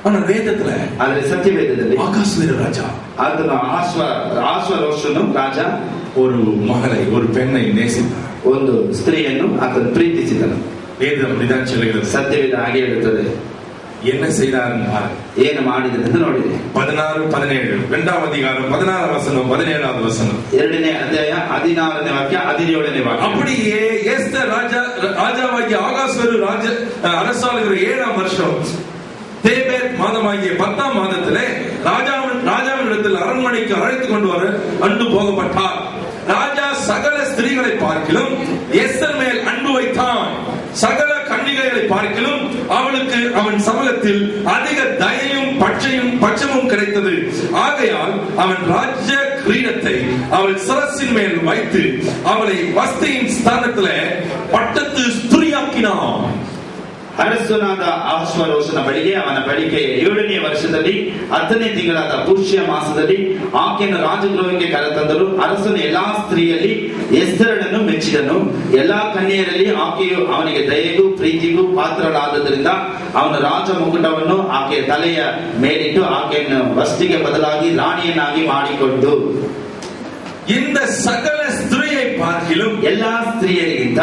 ஆனா வேதத்துல, ಆದ್ರೆ ಸತ್ಯವೇದದಲ್ಲಿ ஆகாஸ்வேரு ராஜா, ಅದನ್ನು ಆಶ್ವರೋಷನು ರಾಜ ஒரு மகளை, ஒரு பெண்ணை நேசித்தார். ಒಂದು ಸ್ತ್ರೀಯನ್ನು ಆತನು ಪ್ರೀತಿಸಿದನು. வேதம் அப்படிதான் சொல்லுகிறது. ಸತ್ಯವೇದ ಹಾಗೆ ಹೇಳುತ್ತದೆ. என்ன செய்தாருன்னு பாருங்க. ಏನು ಮಾಡಿದನೆಂದು ನೋಡಿದೆ. 16, 17 இரண்டாம் அதிகாரம் 16 வசனம் 17வது வசனம். ಎರಡನೇ ಅಧ್ಯಾಯ 16ನೇ ವಾಕ್ಯ 17ನೇ வாக்கியம். அப்படியே எஸ்தர் ராஜாவாகிய ஆகாஸ்வேரு அரசாளுகிற 7ஆம் வருஷம் தேபேத் மாதமாகிய 10ஆம் மாதத்திலே ராஜாவினிடத்தில் அரண்மனைக்கு அழைத்துக் கொண்டு வர அன்பு போகப்பட்டார். ராஜா சகல ஸ்திரீகளை பார்க்கிலும் எஸ்தர் மேல் அன்பு வைத்தான். சகல கன்னிகைகளை பார்க்கிலும் அவளுக்கு அவன் சமூகத்தில் அதிக தயையும் பட்சமும் கிடைத்தது. ஆகையால் அவன் ராஜ்ய கிரீடத்தை அவள் சிரசின் மேல் வைத்து அவளை வஸ்தியின் ஸ்தானத்திலே பட்டத்து ஸ்திரீயாக்கினான். ಅರಸನಾದ ಆಶ್ವರೋಷನ ಬಳಿಗೆ ಅವನ ಬಳಿಗೆ 7ನೇ ವರ್ಷದಲ್ಲಿ 10ನೇ ತಿಂಗಳಾದ ಪುಷ್ಯ ಮಾಸದಲ್ಲಿ ಆಕೆಯನ್ನು ರಾಜಗೃಹಕ್ಕೆ ಕರೆತಂದರು. ಅರಸನು ಎಲ್ಲಾ ಸ್ತ್ರೀಯಲ್ಲಿ ಎಸ್ತರಳನ್ನು ಮೆಚ್ಚಿದನು. ಎಲ್ಲಾ ಕನ್ಯೆಯರಲ್ಲಿ ಆಕೆಯು ಅವನಿಗೆ ದಯೆಗೂ ಪ್ರೀತಿಗೂ ಪಾತ್ರಳಾದದರಿಂದ ಅವನು ರಾಜ ಮುಕುಟವನ್ನು ಆಕೆಯ ತಲೆಯ ಮೇಲಿಟ್ಟು ಆಕೆಯನ್ನು ವಸ್ತಿಗೆ ಬದಲಾಗಿ ರಾಣಿಯನ್ನಾಗಿ ಮಾಡಿಕೊಂಡು, இந்த சகல ஸ்திரீயை பார்க்கிலும் ಎಲ್ಲಾ ಸ್ತ್ರೀಯರಿಗಿಂತ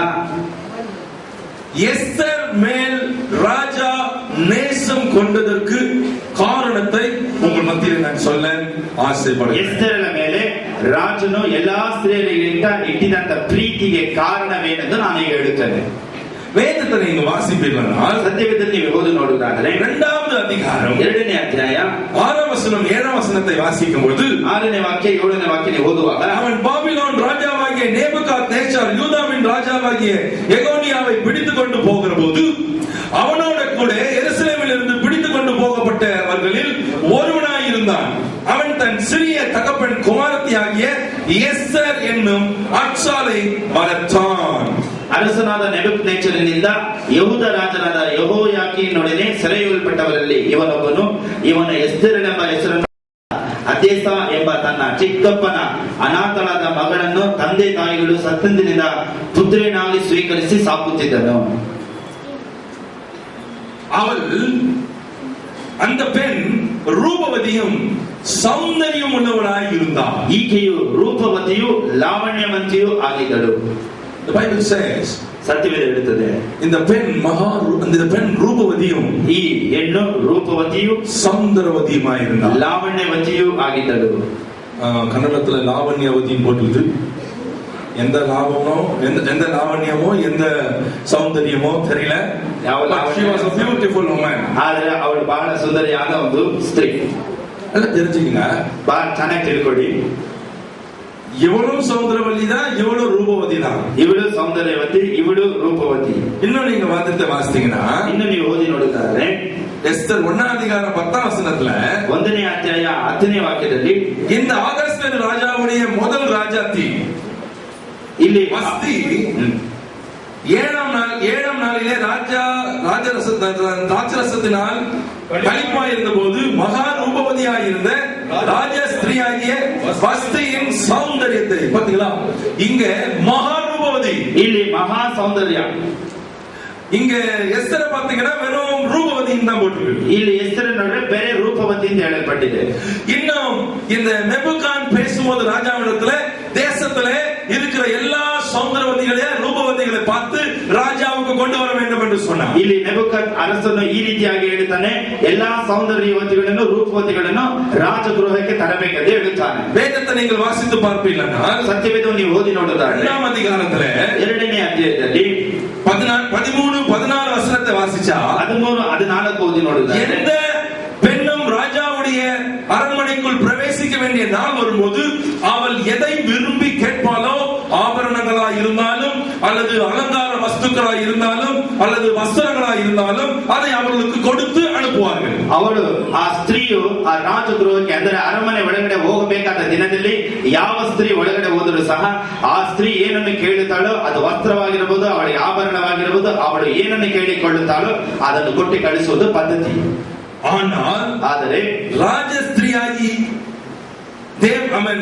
எஸ்தர் மேல் ராஜா நேசம் கொண்டதற்கு காரணத்தை உங்கள் மத்தியில் நான் சொல்ல ஆசைப்படுகிறேன். ಎಸ್ತರಳ ಮೇಲೆ ರಾಜನು ಎಲ್ಲಾ ಸ್ತ್ರೀಯರಿಗಿಂತ ಇಟ್ಟಿದಂತ ಪ್ರೀತಿಗೆ ಕಾರಣವೇನೆಂದು ನಾನು ಈಗ ಹೇಳುತ್ತೇನೆ. வேதத்தை நீங்க வாசிப்பீர்களானால் ಸತ್ಯವೇದದಲ್ಲಿ ನೀವು ಓದಿ ನೋಡುವುದಾದರೆ 2வது அதிகாரம் 2ನೇ ಅಧ್ಯಾಯ 6ஆம் வசனம் 7ஆம் வசனத்தை வாசிக்கும் போது 6ನೇ ವಾಕ್ಯ 7ನೇ ವಾಕ್ಯ ನೀವು ಓದುವಾಗ, அவன் பாபிலோன் ராஜாவாகிய நேபுகாத்நேச்சார் யூதாவின் ராஜாவாகிய எகோனியாவை பிடித்துக் கொண்டு போகிற போது அவனோட கூட எருசலேமில் இருந்து பிடித்துக் கொண்டு போகப்பட்டவர்களில் ஒருவனாய் இருந்தான். அவன் தன் சிறிய தகப்பன் குமாரத்தியாகிய எஸ்தர் என்னும் அச்சாலை வளர்த்தான். ಅರಸನಾದ ನೆಬೂಕದ್ನೆಚ್ಚರನಿಂದ ಯೆಹೂದ ರಾಜನಾದ ಯೆಹೋಯಾಕೀನನೊಡನೆ ಸೆರೆಯೊಯ್ಯಲ್ಪಟ್ಟವರಲ್ಲಿ ಇವನೊಬ್ಬನು. ಇವನು ಎಸ್ತೇರಳೆಂಬ ಹೆಸರನ್ನು ಅತೇಸ ಎಂಬ ತನ್ನ ಚಿಕ್ಕಪ್ಪನ ಅನಾಥಳಾದ ಮಗಳನ್ನು ತಂದೆ ತಾಯಿಗಳು ಸತ್ತಂದಿನಿಂದ ಪುತ್ರಿಯನ್ನಾಗಿ ಸ್ವೀಕರಿಸಿ ಸಾಕುತ್ತಿದ್ದನು. அவள், அந்த பெண் ரூபவதியும் சௌந்தரியம் உள்ளவளாய் இருந்தாள். ಈಕೆಯು ರೂಪವತಿಯು ಲಾವಣ್ಯವಂತಿಯೂ ಆಗಿದ್ದಳು. The Bible says, ಸತ್ಯವೇದ ಹೇಳುತ್ತದೆ, இந்த பெண் ரூபவதியும் ಈ ಹೆಣ್ಣು ರೂಪವತಿಯು சௌந்தரவதியுமாய் இருந்தாள். ಲಾವಣ್ಯವತಿಯೂ ಆಗಿದ್ದಳು. கன்னடத்துல லாவண்யவதின்னு போட்டுது. எந்த லாபமோ எந்த லாவண்யமோ எந்த சௌந்தரியமோ தெரியல. She was a beautiful woman. ಆದ್ರೆ ಅವಳು ಬಹಳ ಸುಂದರಿಯಾದ ಒಂದು ಸ್ತ್ರೀ. ಎಲ್ಲ தெரிஞ்சுக்கங்க, ಬಹಳ ಚೆನ್ನಾಗಿ ತಿಳ್ಕೊಳ್ಳಿ. இவளும் சௌந்தரவல்லி தான், இவளும் ரூபவதி தான். ಇವಳು ಸೌಂದರ್ಯವತಿ, ಇವಳು ರೂಪವತಿ. இன்னும் நீங்க வாதத்தை வாசித்தீங்கன்னா, ಇನ್ನು ನೀವು ಓದಿ ನೋಡಿದ್ರೆ எஸ்தர் 1ஆம் அதிகாரம் 10ஆம் வசனத்துல 1ನೇ ಅಧ್ಯಾಯ 10ನೇ ವಾಕ್ಯದಲ್ಲಿ இந்த ஆகாஸ்வேரு ராஜாவுடைய முதல் ராஜாத்தி ಇಲ್ಲಿ வஸ்தி 7ஆம் நாளிலே ராஜரசத்தினால் களிப்பாய் இருந்த போது மகா ரூபவதியாய் இருந்த ராஜ ஸ்திரீயாகிய வஸ்தியின் சௌந்தரியத்தை பாத்தீங்களா? இங்க மகா ரூபவதி, ಇಲ್ಲಿ ಮಹಾ ಸೌಂದರ್ಯ. இங்க எஸ்தரை பாத்தீங்கன்னா வெறும் ரூபவதின்னு தான் போட்டிருக்கு. ಇಲ್ಲಿ ಹೆಸರಿನೊಳಗೆ ಬೇರೆ ರೂಪವತಿ ಅಂತ ಹೇಳಲ್ಪಟ್ಟಿದೆ. இன்னும் இந்த நெபுகான் பேசும்போது ராஜாவிடத்துல தேசத்துல இருக்கிற எல்லா சௌந்தரவதிகளே ரூபவதிகளை பார்த்து ராஜாவுக்கு கொண்டு வர வேண்டும் என்று சொன்னார். ಇಲ್ಲಿ ನೆಬೂಕದ್ ಅರಸನು ಈ ರೀತಿಯಾಗಿ ಹೇಳುತ್ತಾನೆ, ಎಲ್ಲಾ ಸೌಂದರ್ಯವತಿಗಳನ್ನು ರೂಪವತಿಗಳನ್ನು ರಾಜಗೃಹಕ್ಕೆ ತರಬೇಕೆಂದು ಹೇಳುತ್ತಾನೆ. வேதத்தை நீங்கள் வாசித்து பார்ப்பீர்களா? ಸತ್ಯವೇದವನ್ನು ನೀವು ಓದಿ ನೋಡುತ್ತಾರೆ 2ஆம் அதிகாரத்துல 2ನೇ ಅಧ್ಯಾಯದಲ್ಲಿ 13, 14 வசனத்தை வாசிச்சா 13, 14 ஓதி ನೋಡುತ್ತಾರೆ. எந்த பெண்ணும் ராஜாவுடைய அரண்மனைக்குள் பிரவேசிக்க வேண்டிய நாள் வரும்போது அவள் எதை விரும்பி கேட்பாளோ, ஆபரணங்களா இருந்தாலும் அல்லது அலங்கார வஸ்துக்களா இருந்தாலும் அல்லது வஸ்திரங்களா இருந்தாலும் அதை அவர்களுக்கு கொடுத்து அனுப்ப ಅನುப்புவார்கள். ಅವಳು ಆ ಸ್ತ್ರೀಯು ಆ ರಾಜಗೃಹಕ್ಕೆ ಅಂದರೆ ಅರಮನೆ ಒಳಗಡೆ ಹೋಗಬೇಕಾದ ದಿನದಲ್ಲಿ ಯಾವ ಸ್ತ್ರೀ ಒಳಗಡೆ ಹೋದರೂ ಸಹ ಆ ಸ್ತ್ರೀ ಏನನ್ನು ಕೇಳುತ್ತಾಳೋ ಅದು ವಸ್ತ್ರವಾಗಿರಬಹುದು, ಅವಳಿಗೆ ಆಭರಣವಾಗಿರಬಹುದು, ಅವಳು ಏನನ್ನು ಕೇಳಿಕೊಳ್ಳುತ್ತಾಳೋ ಅದನ್ನು ಕೊಟ್ಟು ಕಳಿಸುವುದು ಪದ್ಧತಿ. ಆದರೆ ராஜஸ்திரியாகி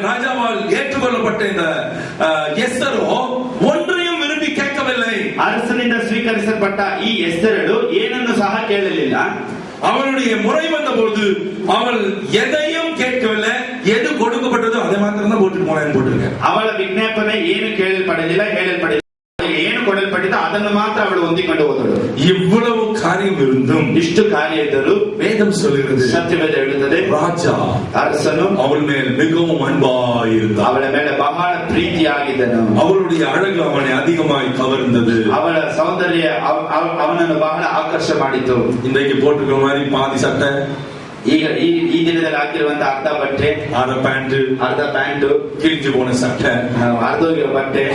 ராஜாவால் ஏற்றுக்கொள்ளப்பட்ட இந்த எஸ்தரோ ஒன்றையும் விரும்பி கேட்கவில்லை. அரசனிಂದ ಸ್ವೀಕರಿಸಲ್ಪಟ್ಟ ಈ ಎಸ್ತರಳು ಏನನ್ನು ಸಹ ಕೇಳಲಿಲ್ಲ. அவளுடைய முறை வந்த பொழுது அவள் எதையும் கேட்கவில்லை, எது கொடுக்கப்பட்டதோ அதை மாத்திரம் தான் போட்டுட்டு போனேன்னு போட்டிருக்கேன். ಅವಳ ವಿಜ್ಞಾಪನೆ ಏನು ಕೇಳಲ್ಪಡಲಿಲ್ಲ, ಹೇಳಲ್ಪಡಲಿಲ್ಲ, ಏನು ಕೊಡಲ್ಪಟ್ಟಿದೆ ಅದನ್ನು ಮಾತ್ರ ಅವಳು ಹೊಂದಿಕೊಂಡು ಹೋದಳು. இவ்வளவு காரியம் இருந்தும், ಇಷ್ಟು ಕಾರ್ಯ ಇದ್ದರೂ வேதம் சொல்லுகிறது, ಸತ್ಯವೇದ ಹೇಳುತ್ತದೆ, ராஜா அரசನು அவள் மேல் மிகவும் அன்பாயிருந்தான். ಅವಳ ಮೇಲೆ ಬಹಳ ಪ್ರೀತಿಯಾಗಿದ್ದನು. அவளுடைய ಅழகு ಅವனை அதிகமாய் கவர்ந்தது. ಅವಳ ಸೌಂದರ್ಯ ಅವನನ್ನು ಬಹಳ ಆಕರ್ಷ ಮಾಡಿತು. இன்றைக்கு போட்டுக்கிற மாதிரி பாதி சட்டை, ಈಗ ಈ ದಿನದಲ್ಲಿ ಹಾಕಿರುವಂತ ಅರ್ಧ ಬಟ್ಟೆ, ಅರ್ಧ ಪ್ಯಾಂಟ್, கிழிஞ்சு போன சட்டை, ಅರ್ಧೋಗಿರೋ ಬಟ್ಟೆ,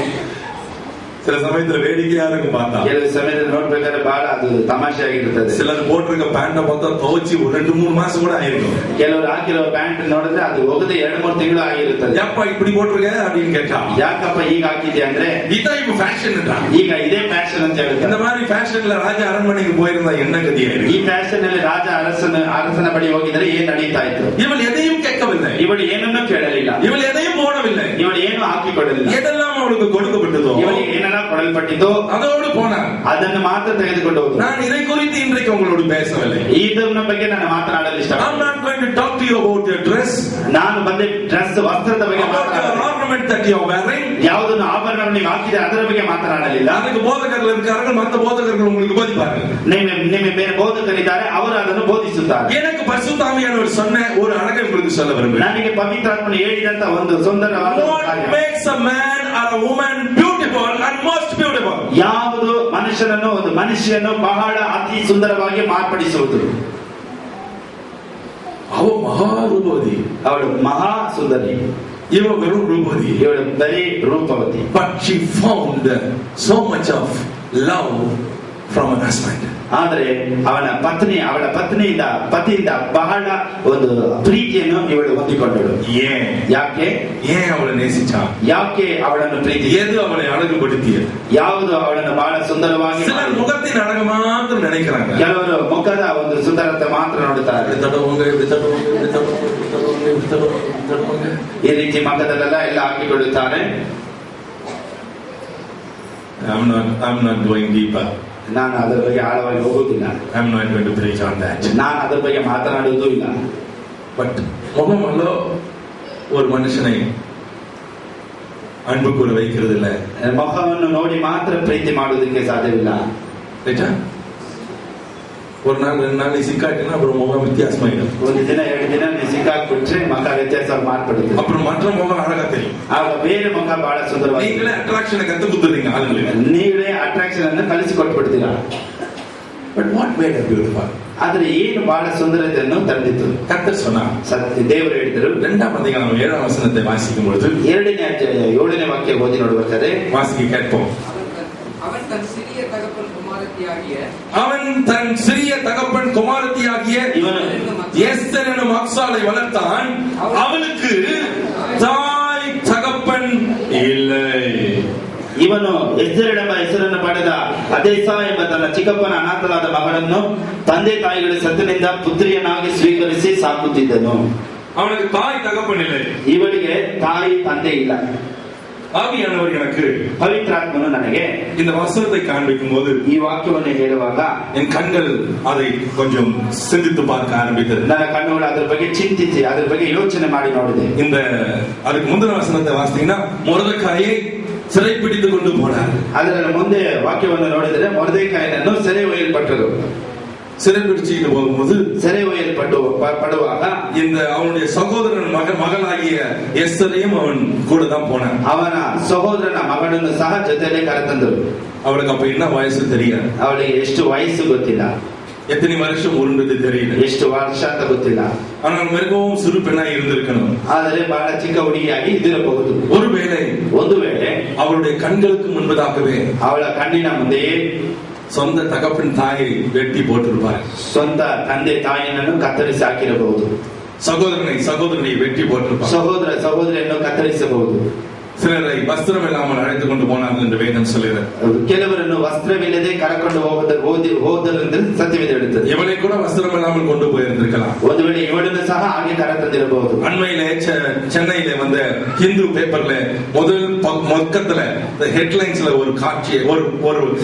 சில சமயத்துல வேடிக்கையா இருக்கும் பார்த்தா, ಕೆಲವು ಸಮಯದಲ್ಲಿ ನೋಡ್ಬೇಕಾದ್ರೆ ಬಹಳ ಅದು ತಮಾಷೆ ಆಗಿರ್ತದೆ. சிலர் போட்டிருக்க ಪ್ಯಾಂಟ್ பார்த்தா துவைச்சு ஒரு 2-3 மாசம் கூட ஆயிருக்கும். ಕೆಲವರು ಹಾಕಿರೋ ಪ್ಯಾಂಟ್ ನೋಡಿದ್ರೆ ಅದು ಹೋಗದೆ 2-3 ತಿಂಗಳು ಆಗಿರುತ್ತದೆ. ಯಪ್ಪ இப்படி போட்டிருக்க அப்படின்னு கேட்டா, ಯಾಕಪ್ಪ ಈಗ ಹಾಕಿದ್ಯಾ ಅಂದ್ರೆ இதான் இப்ப ஃபேஷன், ಈಗ ಇದೇ ಫ್ಯಾಷನ್ ಅಂತ ಹೇಳ್ತಾರೆ. இந்த மாதிரி ஃபேஷன்ல ராஜ அரண்மனைக்கு போயிருந்தா என்ன கதியாயிருக்கு? ಈ ಫ್ಯಾಷನ್ ಅಲ್ಲಿ ರಾಜ ಅರಸನ ಬಳಿ ಹೋಗಿದ್ರೆ ಏನ್ ನಡೀತಾ ಇತ್ತು? ಇವಳು எதையும் கேட்கவில்லை, ಇವಳು ಏನನ್ನೂ ಕೇಳಲಿಲ್ಲ, ಇವಳು எதையும் போடவில்லை, ಇವಳು ಏನು ಹಾಕಿಕೊಳ್ಳಲಿಲ್ಲ. எதெல்லாம் அவளுக்கு கொடுக்கப்பட்டதோ, ಇವಳಿಗೆ ಏನೆಲ್ಲ ಕೊಡಲ್ಪಟ್ಟಿದ್ದೋ அதோடு போனார். ಅದನ್ನು ಮಾತ್ರ ತೆಗೆದುಕೊಂಡು ಹೋದ್ರು. நான் இதை குறித்து இன்றைக்கு உங்களோடு பேசவில்லை. ಇದನ್ನ ಬಗ್ಗೆ ನಾನು ಮಾತನಾಡಲು ಇಷ್ಟ. I'm not going to talk to you about your dress. ನಾನು ಬಂದೆ ಡ್ರೆಸ್ ವಸ್ತ್ರದ ಬಗ್ಗೆ ಮಾತನಾಡಲ್ಲ. ornament that you are wearing, ಯಾವುದನ್ನು ಆಭರಣವನ್ನು ನೀವು ಹಾಕಿದ್ರೆ ಅದರ ಬಗ್ಗೆ ಮಾತನಾಡಲಿಲ್ಲ. ಅದಕ್ಕೆ ಬೋಧಕர்கள் இருக்கார்கள், மற்ற ಬೋಧಕர்கள் உங்களுக்கு போதிப்பார்கள். ನಿಮ್ಮ ಬೇರೆ ಬೋಧಕರಿದ್ದಾರೆ, ಅವರು ಅದನ್ನು ಬೋಧಿಸುತ್ತಾರೆ. எனக்கு பரிசுத்த ஆவியானவர் சொன்ன ஒரு அழகை உங்களுக்கு சொல்ல விரும்புகிறேன். ನನಗೆ ಪವಿತ್ರಾತ್ಮನು ಹೇಳಿದಂತ ಒಂದು ಸುಂದರವಾದ What makes a man or a woman beautiful and most beautiful? ಯಾವುದು ಮನುಷ್ಯನನ್ನು ಒಂದು ಮನುಷ್ಯನು ಬಹಳ ಅತಿ ಸುಂದರವಾಗಿ ಮಾರ್ಪಡಿಸುವುದು? அவ மகா ரூபவதி, ಅವಳು ಮಹಾ ಸುಂದರಿ, இவ வெறும் ரூபவதி, ಇವಳು ಬರೀ ರೂಪವತಿ. but she found so much of love from her husband. ಆದರೆ ಅವಳ ಪತಿಯಿಂದ ಬಹಳ ಒಂದು ಪ್ರೀತಿಯನ್ನು ಇವಳು ಹೊಂದಿಕೊಂಡಳು. ಯಾಕೆ ಅವಳು நேசிச்சா? ಯಾಕೆ ಅವಳನ್ನು ಪ್ರೀತಿ? எது அவளை அழகுபடுத்தியது? ಯಾವುದು ಅವಳನ್ನು ಬಹಳ ಸುಂದರವಾಗಿ? சிலர் முகத்தின் அழகு மாத்திரம் நினைக்கிறாங்க, ಕೆಲವರು ಮುಖದ ಒಂದು ಸುಂದರತೆ ಮಾತ್ರ ನೋಡುತ್ತಾರೆ. ಈ ರೀತಿ ಮುಖದಲ್ಲೆಲ್ಲ ಎಲ್ಲ ಹಾಕಿಕೊಳ್ಳುತ್ತಾರೆ. I'm not going deeper. ನಾನು ಅದರ ಬಗ್ಗೆ ಆಳವಾಗಿ ಹೋಗುವುದಿಲ್ಲ. I'm not going to preach on that. ನಾನು ಅದರ ಬಗ್ಗೆ ಮಾತನಾಡುವುದೂ ಇಲ್ಲ. பட் முகமல்லோ ஒரு மனுஷனை அன்புக்குள்ள வைக்கிறது இல்ல. ಮುಖವನ್ನು ನೋಡಿ ಮಾತ್ರ ಪ್ರೀತಿ ಮಾಡುವುದಕ್ಕೆ ಸಾಧ್ಯವಿಲ್ಲ. ஒரு நாள் 2 நாள் சிக்காட்டினா அப்புறம் முகம் வித்தியாசமாயிடும். ಒಂದು ದಿನ 2 ದಿನ ನೀ ಸಿಕ್ಕಾಕ್ಬಿಟ್ರೆ ಮುಖ ವ್ಯತ್ಯಾಸ ಮಾಡ್ಬಿಡುತ್ತೆ. அப்புறம் மற்ற முகம் அழகா தெரியும். ಆಗ ಬೇರೆ ಮುಖ ಬಹಳ ಸುಂದರವಾಗಿ. நீங்களே அட்ராக்ஷனை கத்து கொடுத்துறீங்க ஆளுங்களுக்கு. ನೀವೇ ಅಟ್ರಾಕ್ಷನ್ ಅನ್ನು ಕಲಿಸಿಕೊಟ್ಬಿಡ್ತೀರಾ. But what made her beautiful? ಆದ್ರೆ ಏನು ಬಹಳ ಸುಂದರತೆಯನ್ನು ತಂದಿತ್ತು? கர்த்தர் சொன்னார். ಸತ್ಯ ದೇವರು ಹೇಳಿದರು. 2ஆம் அதிகாரம் 7ஆம் வசனத்தை வாசிக்கும் பொழுது 2ನೇ ಅಧ್ಯಾಯ 7ನೇ ವಾಕ್ಯ ಓದಿ ನೋಡಬೇಕಾದ್ರೆ வாசிக்க கேட்போம். அவன் தன் சிறிய தகப்பன் குமாரத்தியாகிய எஸ்தர் எனும் அக்சாலை வளர்த்தான். அவளுக்கு தாய் தகப்பன் இல்லை. ಇವನು ಎಸ್ತೇರಳೆಂಬ ಹೆಸರನ್ನು ಪಡೆದ ಅದೆಸಾ ಎಂಬ ತನ್ನ ಚಿಕ್ಕಪ್ಪನ ಅನಾಥರಾದ ಮಗಳನ್ನು ತಂದೆ ತಾಯಿಗಳ ಸತ್ತಿನಿಂದ ಪುತ್ರಿಯನಾಗಿ ಸ್ವೀಕರಿಸಿ ಸಾಕುತ್ತಿದ್ದನು. ಅವನಿಗೆ ತಾಯಿ ತಗಪ್ಪನ್ ಇಲ್ಲ. ಇವಳಿಗೆ ತಾಯಿ ತಂದೆ ಇಲ್ಲ. ஆவியானவர் எனக்கு பவித்ராத்மனு ನನಗೆ இந்த வசனத்தை காண்பிக்கும் போது, ಈ ವಾಕ್ಯವನ್ನು ಹೇಳುವಾಗ என் கண்கள் அதை கொஞ்சம் சிந்தித்து பார்க்க ஆரம்பித்தது. ನನ್ನ ಕಣ್ಣುಗಳು ಅದರ ಬಗ್ಗೆ ಚಿಂತಿಸಿ ಅದರ ಬಗ್ಗೆ ಯೋಚನೆ ಮಾಡಿ ನೋಡಿದೆ. இந்த அதுக்கு முந்தின வசனத்தை வாசித்தீங்கன்னா ಮೊರ್ದೆಕಾயை சிறைப்பிடித்துக் கொண்டு போனார். ಅದರ ಮುಂದೆ ವಾಕ್ಯವನ್ನು ನೋಡಿದರೆ ಮೊರ್ದೆಕಾಯನನ್ನು ಸೆರೆ ಒಯ್ಯಲ್ಪಟ್ಟರು. சிறை பிடிச்சிட்டு போகும்போது சிறை ஒய்யப்படுவாக இந்த அவனுடைய சகோதரன் மகளாகிய எஸ்தரையும் அவன் கூட தான் போனான். ಅವನ ಸಹೋದರನ ಮಗಳನ್ನು ಸಹ ಜೊತೆಯಲ್ಲಿ ಕರೆತಂದರು. அவளுக்கு அப்ப என்ன வயசு தெரியாது. ಅವಳಿಗೆ ಎಷ್ಟು ವಯಸ್ಸು ಗೊತ್ತಿಲ್ಲ, எத்தனை வருஷம் உருண்டது தெரியல, ಎಷ್ಟು ವರ್ಷ ಅಂತ ಗೊತ್ತಿಲ್ಲ. ஆனால் மிகவும் சிறு பெண்ணாய் இருந்திருக்கணும். ಆದರೆ ಬಹಳ ಚಿಕ್ಕ ಹುಡುಗಿಯಾಗಿ ಇದ್ದಿರಬಹುದು. ಒಂದು ವೇಳೆ ಅವளுடைய கண்களுக்கு முன்பதாகவே ಅವಳ ಕಣ್ಣಿನ ಮುಂದೆಯೇ சொந்த தகப்பன் தாயை வெட்டி போட்டிருப்பார். ಸ್ವಂತ ತಂದೆ ತಾಯಿಯನ್ನು ಕತ್ತರಿಸಿ ಹಾಕಿರಬಹುದು. சகோதரனை வெட்டி போட்டிருப்பார். ಸಹೋದರ ಸಹೋದರಿಯನ್ನು ಕತ್ತರಿಸಬಹುದು. சிலரை வஸ்திரம் இல்லாமல் அழைத்து கொண்டு போனார்கள் என்று வேதம் சொல்கிறது. ಕೆಲವರನ್ನು ವಸ್ತ್ರವಿಲ್ಲದೆ ಕರಕೊಂಡು ಹೋದರು ಎಂದು ಸತ್ಯವೇದ ಹೇಳುತ್ತದೆ. இவனை கூட வஸ்திரம் இல்லாமல் கொண்டு போயிருந்திருக்கலாம். ಒಂದು ವೇಳೆ ಇವಳನ್ನು ಸಹ ಹಾಗೆ ಕರೆತಂದಿರಬಹುದು. அண்மையிலே சென்னையில வந்த ஹிந்து பேப்பர்ல முதல் பக்கத்துல ஹெட்லைன்ஸ்ல ஒரு காட்சியை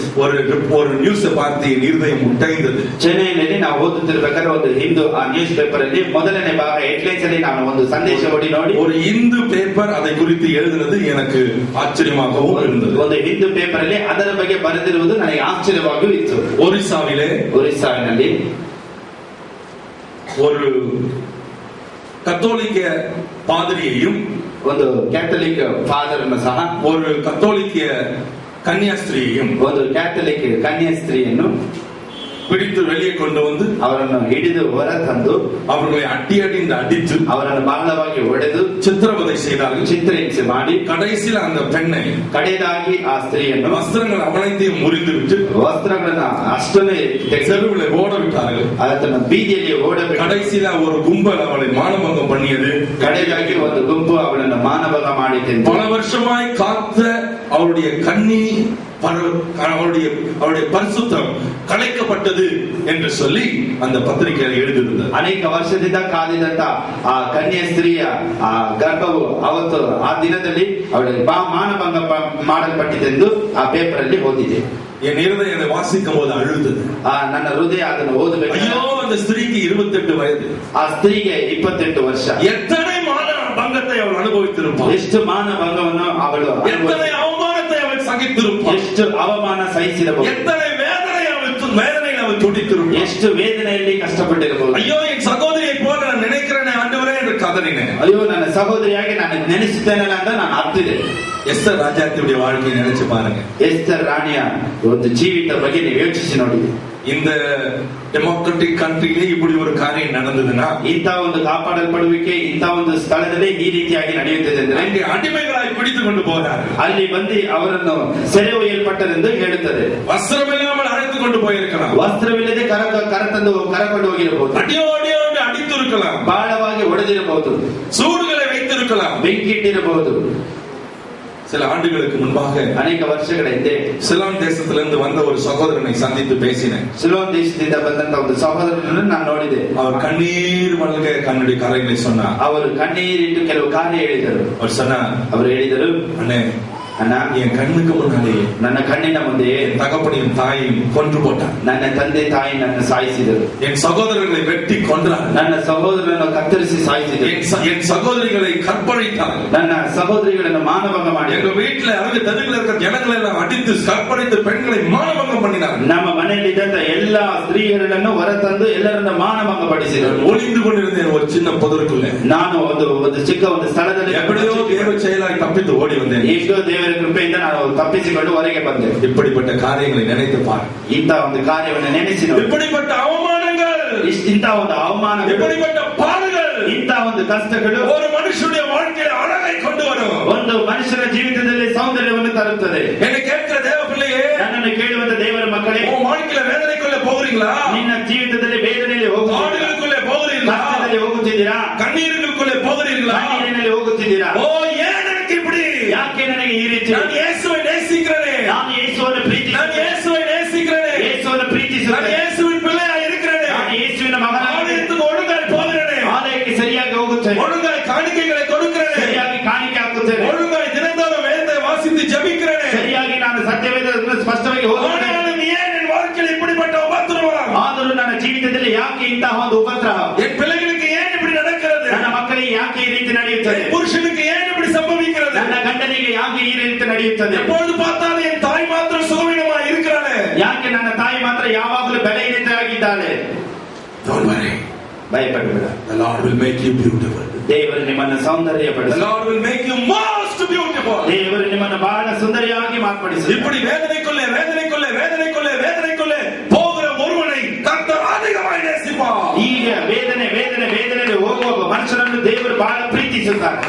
ஒரு நியூஸ் பார்த்து என் இருதயம் உடைந்தது. ಚೆನ್ನೈನಲ್ಲಿ ನಾವು ಓದುತ್ತಿರಬೇಕಾದ್ರೆ ಒಂದು ಹಿಂದೂ ನ್ಯೂಸ್ ಪೇಪರ್ ಅಲ್ಲಿ ಮೊದಲನೇ ಭಾಗ ಹೆಡ್ಲೈನ್ಸ್ ಅಲ್ಲಿ ನಾನು ಒಂದು ಸಂದೇಶ ನೋಡಿ ஒரு இந்து பேப்பர் அதை குறித்து எழுதினது எனக்கு ஆச்சரியமாகவும் இருந்தது. ಒಂದು ಹಿಂದೂ ಪೇಪರ್ ಅಲ್ಲಿ ಅದರ ಬಗ್ಗೆ ಬರೆದಿರುವುದು ನನಗೆ ಆಶ್ಚರ್ಯವಾಗಿಯೂ ಇತ್ತು. ಒರಿಸ್ಸಾವಿನಲ್ಲಿ ஒரு கத்தோலிக்க பாதிரியையும் ಒಂದು ಕ್ಯಾಥಲಿಕ್ ಫಾದರ್ ಅನ್ನು ಸಹ ஒரு கத்தோலிக்க கன்னியாஸ்திரியையும் ಒಂದು ಕ್ಯಾಥಲಿಕ್ ಕನ್ಯಾಸ್ತ್ರೀಯನ್ನು பிடித்து வெளியே கொண்டு வந்து ಅವರನ್ನು ಹಿಡಿದು ಹೊರ ತಂದು அவர்களை அடிந்து அடித்து ಅವರನ್ನು ಬಹಳವಾಗಿ ಹೊಡೆದು சித்திரவதை செய்தார்கள். ಚಿತ್ರಹಿಂಸೆ ಮಾಡಿ கடைசியில் அந்த பெண்ணை ಕಡೆಯದಾಗಿ ಆ ಸ್ತ್ರೀಯನ್ನು வஸ்திரங்கள் அவனைத்தையும் முறிந்து விட்டு ವಸ್ತ್ರಗಳನ್ನ ಅಷ್ಟನ್ನೇ தெருவில் ஓட விட்டார்கள். ಅದನ್ನು ಬೀದಿಯಲ್ಲಿ ಓಡಬೇಕು. கடைசியில் ஒரு கும்பல் அவளை மானபங்கம் பண்ணியது. ಕಡೆಯದಾಗಿ ಒಂದು ಗುಂಪು ಅವಳನ್ನು ಮಾನಭಂಗ ಮಾಡಿದೆ. பல வருஷமாய் காத்த அவருடைய கண்ணி அவருடைய பரிசுத்தம் கலைக்கப்பட்டது என்று சொல்லி அந்த பத்திரிகையில் எழுதியிருந்தது. ಅನೇಕ ವರ್ಷದಿಂದ ಕಾದಿದಂತ ಆ ಕನ್ಯಾ ಸ್ತ್ರೀಯ ಆ ಗರ್ಭವು ಅವತ್ತು ಆ ದಿನದಲ್ಲಿ ಅವಳಿಗೆ ಮಾನಭಂಗ ಮಾಡಲ್ಪಟ್ಟಿದ್ದೆಂದು ಆ ಪೇಪರ್ ಅಲ್ಲಿ ಓದಿದೆ. என் இருதயம் அதை வாசிக்கும் போது அழுதது. ನನ್ನ ಹೃದಯ ಅದನ್ನು ಓದಬೇಕು. ஐயோ, அந்த ஸ்திரீக்கு 28 வயது. ಆ ಸ್ತ್ರೀಗೆ 28 ವರ್ಷ. எத்தனை மானபங்கத்தை அவள் அனுபவித்திருப்பாள். ಎಷ್ಟು ಮಾನಭಂಗವನ್ನು ಅವಳು, எத்தனை அவமானத்தை அவள் சகித்திருப்பாள். ಎಷ್ಟು ಅವಮಾನ ಸಹಿಸಿರಬಹುದು. எத்தனை வேதனையில் அவள் துடித்திருப்பாள். ಎಷ್ಟು ವೇದನೆಯಲ್ಲಿ ಕಷ್ಟಪಟ್ಟಿರಬಹುದು. ஐயோ, என் சகோதரியை போல நான் நினைக்கிறேன் ஆண்டவரே என்று கதறினேன். ಅಯ್ಯೋ, ನನ್ನ ಸಹೋದರಿಯಾಗಿ ನಾನು ನೆನೆಸುತ್ತೇನಲ್ಲ ಅಂತ ನಾನು ಅತ್ತಿದೆ. எஸ்தர் ராஜாத்தியுடைய வாழ்க்கையை நினைச்சு பாருங்க. ಎಸ್ತರ್ ರಾಣಿಯ ಒಂದು ಜೀವಿತ ಬಗ್ಗೆ ನೀವು ಯೋಚಿಸಿ ನೋಡಿ. இந்த ಡೆಮೋಕ್ರೆಟಿಕ್ ಕಂಟ್ರಿಲಿ இப்படி ஒரு காரியம் நடந்ததுன்னா, ಇಂಥ ಒಂದು ಕಾಪಾಡಲ್ಪಡುವಿಕೆ ಇಂಥ ಒಂದು ಸ್ಥಳದಲ್ಲಿ ಈ ರೀತಿಯಾಗಿ ನಡೆಯುತ್ತದೆ ಅಂದ್ರೆ அங்கே அடிமைகளாய் பிடித்துக் கொண்டு போகிறார்கள். ಅಲ್ಲಿ ಬಂದು ಅವರನ್ನು ಸೆರೆ ಒಯ್ಯಲ್ಪಟ್ಟರೆಂದು ಹೇಳುತ್ತದೆ. வஸ்திரமில்லாமல் அழைத்து கொண்டு போயிருக்கலாம். ವಸ್ತ್ರವಿಲ್ಲದೆ ಕರಕೊಂಡು ಹೋಗಿರಬಹುದು. அடியோடு அடித்திருக்கலாம். ಬಾಳವಾಗಿ ಹೊಡೆದಿರಬಹುದು. சூடுகளை வைத்திருக்கலாம். ಬೆಂಕಿಟ್ಟಿರಬಹುದು. சில ஆண்டுகளுக்கு முன்பாக, ಅನೇಕ ವರ್ಷಗಳ ಹಿಂದೆ சிலோன் தேசத்திலிருந்து வந்த ஒரு சகோதரனை சந்தித்து பேசினேன். ಸಿಲೋನ್ ದೇಶದಿಂದ ಬಂದಂತ ಒಂದು ಸಹೋದರನನ್ನು ನಾನು ನೋಡಿದೆ. அவர் கண்ணீர் மல்க கண்ணுடைய கரைகளை சொன்னார். ಅವರು ಕಣ್ಣೀರಿಟ್ಟು ಕೆಲವು ಕಾರ್ಯ ಹೇಳಿದರು. ಅವರು ಹೇಳಿದರು, அண்ணே, ಅಣ್ಣ, என் கண்ணுக்கு முன்னாலே ನನ್ನ ಕಣ್ಣಿನ ಮುಂದೆ தகப்பனையும் தாயையும் கொன்று போட்டார். ನನ್ನ ತಂದೆ ತಾಯಿ ನನ್ನ ಸಾಯಿಸಿದರು. என் சகோதரர்களை வெட்டி கொன்றார். ನನ್ನ ಸಹೋದರನನ್ನು ಕತ್ತರಿಸಿ ಸಾಯಿಸಿದರು. என் சகோதரிகளை கற்பழித்தார். ನನ್ನ ಸಹೋದರಿಗಳನ್ನು ಮಾನಭಂಗ ಮಾಡಿ எங்க வீட்டுல அவங்க தெருவில் இருக்கிற ஜனங்களை எல்லாம் அடித்து கற்பழித்து பெண்களை மானபங்கம் பண்ணினார். ನಮ್ಮ ಮನೆಯಲ್ಲಿದ್ದಂತ ಎಲ್ಲಾ ಸ್ತ್ರೀಯರನ್ನು ಹೊರತಂದು ಎಲ್ಲರನ್ನ ಮಾನಭಂಗ ಪಡಿಸಿದರು. ஒளிந்து கொண்டிருந்தேன் ஒரு சின்ன புதருக்குள்ள. ನಾನು ಒಂದು ಚಿಕ್ಕ ಒಂದು ಸ್ಥಳದಲ್ಲಿ எப்படியோ தேவ செயலாய் தப்பித்து ஓடி வந்தேன். ಎಷ್ಟೋ ದೇವರ ಕೃಪೆಯಿಂದ ನಾನು ತಪ್ಪಿಸಿಕೊಂಡು ಹೊರಗೆ ಬಂದೆ. இப்படிப்பட்ட காரியங்களை நினைத்து பார். ಇಂಥ ಒಂದು ಕಾರ್ಯವನ್ನು ನೆನೆಸಿ ನೋಡಿ. இப்படிப்பட்ட அவமானங்கள், ಇಂಥ ಒಂದು ಅವಮಾನ, இப்படிப்பட்ட பாடுகள், ಇಂಥ ಒಂದು ಕಷ್ಟಗಳು ஒரு மனுஷனுடைய வாழ்க்கையில் அழகை கொண்டு வரும். ಒಂದು ಮನುಷ್ಯನ ಜೀವಿತದಲ್ಲಿ ಸೌಂದರ್ಯವನ್ನು ತರುತ್ತದೆ. என்னை கேட்கிற தேவ பிள்ளையே, ನನ್ನನ್ನು ಕೇಳುವಂತ ದೇವರ ಮಕ್ಕಳೇ, உன் வாழ்க்கையில வேதனைக்குள்ள போகிறீங்களா? ನಿನ್ನ ಜೀವಿತದಲ್ಲಿ ವೇದನೆಯಲ್ಲಿ பாடுகளுக்குள்ளே போகிறீங்களா? ಕಷ್ಟದಲ್ಲಿ ಹೋಗುತ್ತಿದ್ದೀರಾ? கண்ணீர்களுக்குள்ளே போகிறீங்களா? ಕಣ್ಣೀರಿನಲ್ಲಿ ಹೋಗುತ್ತಿದ್ದೀರಾ? ஓ, ஏன் எனக்கு இப்படி? ಯಾಕೆ ನನಗೆ ಈ ರೀತಿ? நான் இயேசுவை நேசிக்கிறேனே. ನಾನು ಯೇಸುವನ್ನು ಪ್ರೀತಿಸುತ್ತೇನೆ. நான் இயேசுவை நேசிக்கிறேனே. ಯೇಸುವನ್ನು நான் ಪ್ರೀತಿಸುತ್ತೇನೆ. இயேசுவின் பிள்ளையாய் இருக்கிறேனே. ನಾನು ಯೇಸುವಿನ ಮಗನಾಗಿ ஆலயத்துக்கு ஒழுங்காய் போகிறேனே. ಆಲಯಕ್ಕೆ ಸರಿಯಾಗಿ ಹೋಗುತ್ತೇನೆ. ஒழுங்காய் காணிக்கைகளை கொடுக்கிறேனே. ಸರಿಯಾಗಿ ಕಾಣಿಕೆ ಹಾಕುತ್ತೇನೆ. ஒழுங்காய் தினந்தோறும் வேதத்தை வாசித்து ஜெபிக்கிறேனே. ಸರಿಯಾಗಿ ನಾನು ಸತ್ಯವೇದವನ್ನು ಸ್ಪಷ್ಟವಾಗಿ ಓದುತ್ತೇನೆ. ஆனாலும் ஏன் என் வாழ்க்கையில் இப்படிப்பட்ட உபத்திரவம்? ಆದರೂ ನನ್ನ ಜೀವಿತದಲ್ಲಿ ಯಾಕೆ ಇಂತಹ ಒಂದು ಉಪದ್ರವ? என் பிள்ளைகளுக்கு ஏன் இப்படி நடக்கிறது? ನನ್ನ ಮಕ್ಕಳಿಗೆ ಯಾಕೆ ಈ ರೀತಿ ನಡೆಯುತ್ತದೆ? என் புருஷனுக்கு ஏன் இப்படி சம்பவிக்கிறது? ನನ್ನ ಗಂಡನಿಗೆ ಯಾಕೆ ಈ ರೀತಿ ನಡೆಯುತ್ತದೆ? எப்பொழுது பார்த்தாலும் என் தாய் மாத்திரம் சுகவீனமாக இருக்கிறாளே. ಯಾಕೆ ನನ್ನ ತಾಯಿ ಮಾತ್ರ ಯಾವಾಗಲೂ ಬೆಲೆಯಿದ್ದಾಗಿದ್ದಾಳೆ? Don't worry. ಭಯಪಡಬೇಡ. The Lord will make you beautiful. ದೇವರು ನಿಮ್ಮನ್ನು The ಸೌಂದರ್ಯಪಡಿಸುತ್ತಾನೆ. Lord will make you most beautiful. ದೇವರು ನಿಮ್ಮನ್ನು ಬಹಳ ಸುಂದರಿಯಾಗಿ ಮಾರ್ಪಡಿಸುತ್ತಾನೆ. இப்படி வேதனைக்குள்ளே போகிற ஒருவனை கர்த்தர் அதிகமாய் நேசிப்பார். ಈಗ ವೇದನೆಯಲ್ಲಿ ಹೋಗುವ ಮನುಷ್ಯನನ್ನು ದೇವರು ಬಹಳ ಪ್ರೀತಿಸುತ್ತಾರೆ.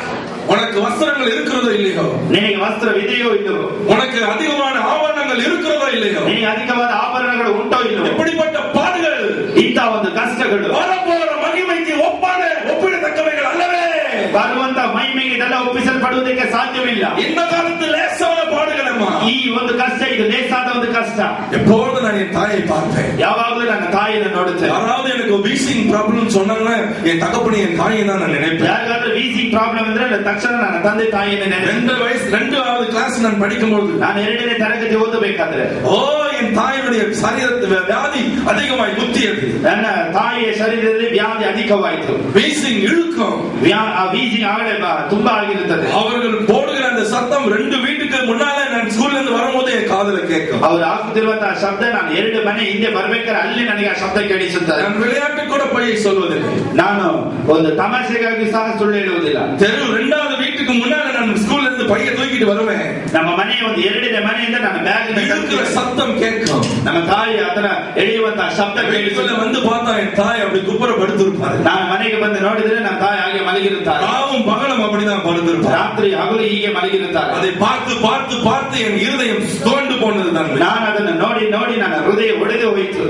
உனக்கு வஸ்திரங்கள் இருக்கிறதோ இல்லையோ, ನಿನಗೆ ವಸ್ತ್ರವಿದೆಯೋ ಇಲ್ಲವೋ, உனக்கு அதிகமான ஆபரணங்கள் இருக்கிறதோ இல்லையோ, ನಿನಗೆ ಅಧಿಕವಾದ ಆಭರಣ ಕಷ್ಟಗಳು ಉಂಟೋ ಇಲ್ಲೋ, எப்படிப்பட்ட பாடுகள், ಇಂಥ ಒಂದು ಕಷ್ಟಗಳು வரப்போற மகிமைக்கு ஒப்பிடத்தக்கவைகள் அல்லவே. ಬರುವಂತ ಮಹಿಮೆಗೆ ಇದೆಲ್ಲ ಒಪ್ಪಿಸಲ್ಪಡುವುದಕ್ಕೆ ಸಾಧ್ಯವಿಲ್ಲ. இந்த காலத்து லேசான பாடுகள் அம்மா. ಈ ಒಂದು ಕಷ್ಟ ಇದು ಲೇಸಾದ ಒಂದು ಕಷ್ಟ. எப்பொழுது நான் என் தாயை பார்ப்பேன், ಯಾವಾಗಲೂ ನನ್ನ ತಾಯಿಯನ್ನು ನೋಡುತ್ತೇನೆ. யாராவது எனக்கு வீசிங் ப்ராப்ளம் சொன்னாங்கன்னா என் தகப்பனை என் தாயை தான் நான் நினைப்பேன். ಯಾರಿಗಾದ್ರೂ ವೀಸಿಂಗ್ ಪ್ರಾಬ್ಲಮ್ ಅಂದ್ರೆ ತಕ್ಷಣ ನನ್ನ ತಂದೆ ತಾಯಿಯನ್ನು ನೆನೆಯುತ್ತೇನೆ. 2வது கிளாஸ் நான் படிக்கும்போது, ನಾನು 2ನೇ ತರಗತಿ ಓದಬೇಕಾದ್ರೆ என் தாயினுடைய சரீரத்து வியாதி அதிகமாய் முத்தியது. ನನ್ನ ತಾಯಿಯ ಶರೀರದಲ್ಲಿ ವ್ಯಾಧಿ ಅಧಿಕವಾಯಿತು. வீசிங் இழுக்கும், ವೀಸಿಂಗ್ ಆಗಲೇ ತುಂಬಾ ಆಗಿರುತ್ತದೆ. அவர்கள் போடுகிற அந்த சத்தம் 2 வீட்டுக்கு முன்னால நான் ஸ்கூல்ல இருந்து வரும்போது என் காதுல கேட்கும். ಅವರು ಹಾಕುತ್ತಿರುವಂತಹ ಶಬ್ದ ನಾನು 2 ಮನೆ ಹಿಂದೆ ಬರ್ಬೇಕಾದ್ರೆ ಅಲ್ಲಿ ನನಗೆ ಆ ಶಬ್ದ ಕೇಳಿಸುತ್ತದೆ. நான் விளையாட்டு கூட போய் சொல்வதில்லை, ನಾನು ಒಂದು ತಮಾಷೆಗಾಗಿ ಸಹ ಸುಳ್ಳು ಹೇಳುವುದಿಲ್ಲ. தெரு 2வது வீட்டுக்கு முன்னால நான் ஸ்கூல்ல இருந்து பைய தூக்கிட்டு வருவேன். ನಮ್ಮ ಮನೆಯ ಒಂದು 2ನೇ ಮನೆಯಿಂದ ನನ್ನ ಬ್ಯಾಗ್ இருக்கிற சத்தம் கேட்கும். ನಮ್ಮ ತಾಯಿ ಅದನ್ನ ಎಳೆಯುವಂತಹ ಶಬ್ದ ಕೇಳಿಸುತ್ತದೆ. வந்து பார்த்தா என் தாய் அப்படி குப்புற படுத்திருப்பாரு. ನಾನು ಮನೆಗೆ ಬಂದು ನೋಡಿದ್ರೆ ನನ್ನ ತಾಯಿ ಹಾಗೆ ಮಲಗಿರುತ್ತಾರೆ. ராவும் பகலும் அப்படிதான் படுத்திருப்பார். ರಾತ್ರಿ ಹಗಲು ಹೀಗೆ ಮಲಗಿರುತ್ತಾರೆ. அதை பார்த்து பார்த்து பார்த்து என் இருதயம் தோண்டு போனது தான். ನಾನು ಅದನ್ನು ನೋಡಿ ನೋಡಿ ನನ್ನ ಹೃದಯ ಒಡೆದು ಹೋಯಿತು.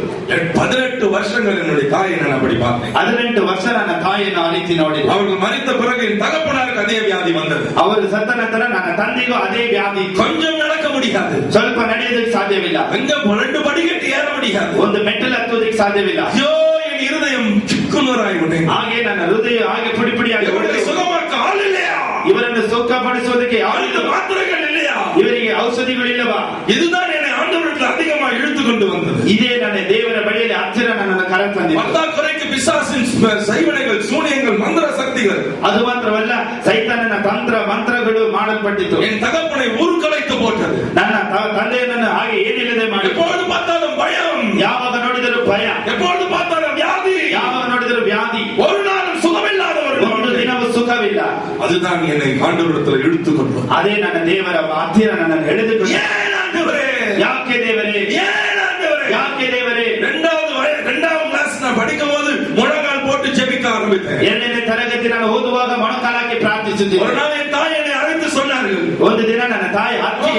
18 வருஷங்கள் என்னுடைய தாயை நான் அப்படி பார்த்தேன். 18 ವರ್ಷ ನನ್ನ ತಾಯಿಯನ್ನು ಆ ರೀತಿ ನೋಡಿ. அவர்கள் மரித்த பிறகு என் தகப்பனாருக்கு அதே வியாதி வந்தது. ಅವರು ಸತ್ತ ನಂತರ ನನ್ನ ತಂದೆಗೂ ಅದೇ ವ್ಯಾಧಿ. கொஞ்சம் நடக்க முடியாது, ಸ್ವಲ್ಪ ನಡೆಯೋದಕ್ಕೆ ಸಾಧ್ಯವಿಲ್ಲ, கொஞ்சம் 2 படிக்கட்டு ஏற முடியாது, ಒಂದು ಮೆಟ್ಟಲು ಹತ್ತುವುದಕ್ಕೆ ಸಾಧ್ಯವಿಲ್ಲ. ஐயோ என் இருதயம் ಚಿಕ್ಕುನರಾಗಿ விட்டேன். ಹಾಗೆ ನನ್ನ ಹೃದಯ ಹಾಗೆ ಪುಡಿ ಪುಡಿಯಾಗಿ ಇವರಿಗೆ ಸುಖಮಾರ್ಕ ಆಳಿಲ್ಲೆಯಾ, ಇವರನ್ನು ಸುಖಪಡಿಸುವುದಕ್ಕೆ ಯಾರಿಗೂ ಮಾತ್ರೆಗಳಿಲ್ಲೆಯಾ, ಇವರಿಗೆ ಔಷಧಿಗಳಿಲ್ಲವಾ? இதுதான் என்னை ஆண்டவருக்கு அதிகமாக இழுத்து கொண்டு வந்தது. ಇದೇ ನನ್ನ ದೇವರ ಬಳಿಯಲ್ಲಿ ಹತ್ತಿರ ನನ್ನನ್ನು ಕರೆ ತಂದಿದೆ. பத்தாக்குறைக்கு பிசாசின் சைவனைகள், சூனியங்கள், மந்திர சக்திகள், ಅದು ಮಾತ್ರವಲ್ಲ ಸೈತಾನನ ತಂತ್ರ ಮಂತ್ರಗಳು ಮಾಡಲ್ಪಟ್ಟಿತು. என் தகப்பனை ஊர்கலைத்து போட்டது. ನನ್ನ ತಂದೆಯನ್ನು ಹಾಗೆ ಏನಿಲ್ಲದೆ ಮಾಡಿ, எப்பொழுது பார்த்தாலும் பயம், ಯಾವಾಗ ನೋಡಿದರೂ ಭಯ, எப்பொழுது பார்த்தாலும் வியாதி, ಯಾವಾಗ ನೋಡಿದರೂ ವ್ಯಾಧಿ, ஒரு நாளும் சுகமில்லாதவர்கள், ಒಂದು ದಿನವೂ ಸುಖವಿಲ್ಲ. அதுதான் என்னை ஆண்டவரிடத்தில் இழுத்துக்கொண்டு, ಅದೇ ನನ್ನ ದೇವರ ಹತ್ತಿರ ನನ್ನನ್ನು ಎಳೆದುಕೊಂಡು, ஏன் ஆண்டவரே, ಯಾಕೆ ದೇವರೇ, ஏன் ஆண்டவரே, ಯಾಕೆ ದೇವರೇ? 2வது கிளாஸ் நான் படிக்கும் போது முழங்கால் போட்டு ஜெபிக்க ஆரம்பித்தேன். 2ನೇ ತರಗತಿ ನಾನು ಓದುವಾಗ ಮೊಣಕಾಲಾಕಿ ಪ್ರಾರ್ಥಿಸುತ್ತಿದ್ದೆ. ஒரு நாள் என் தாய் என்னை அழைத்து சொன்னார்கள், ಒಂದು ದಿನ ನನ್ನ ತಾಯಿ ಹತ್ತಿ,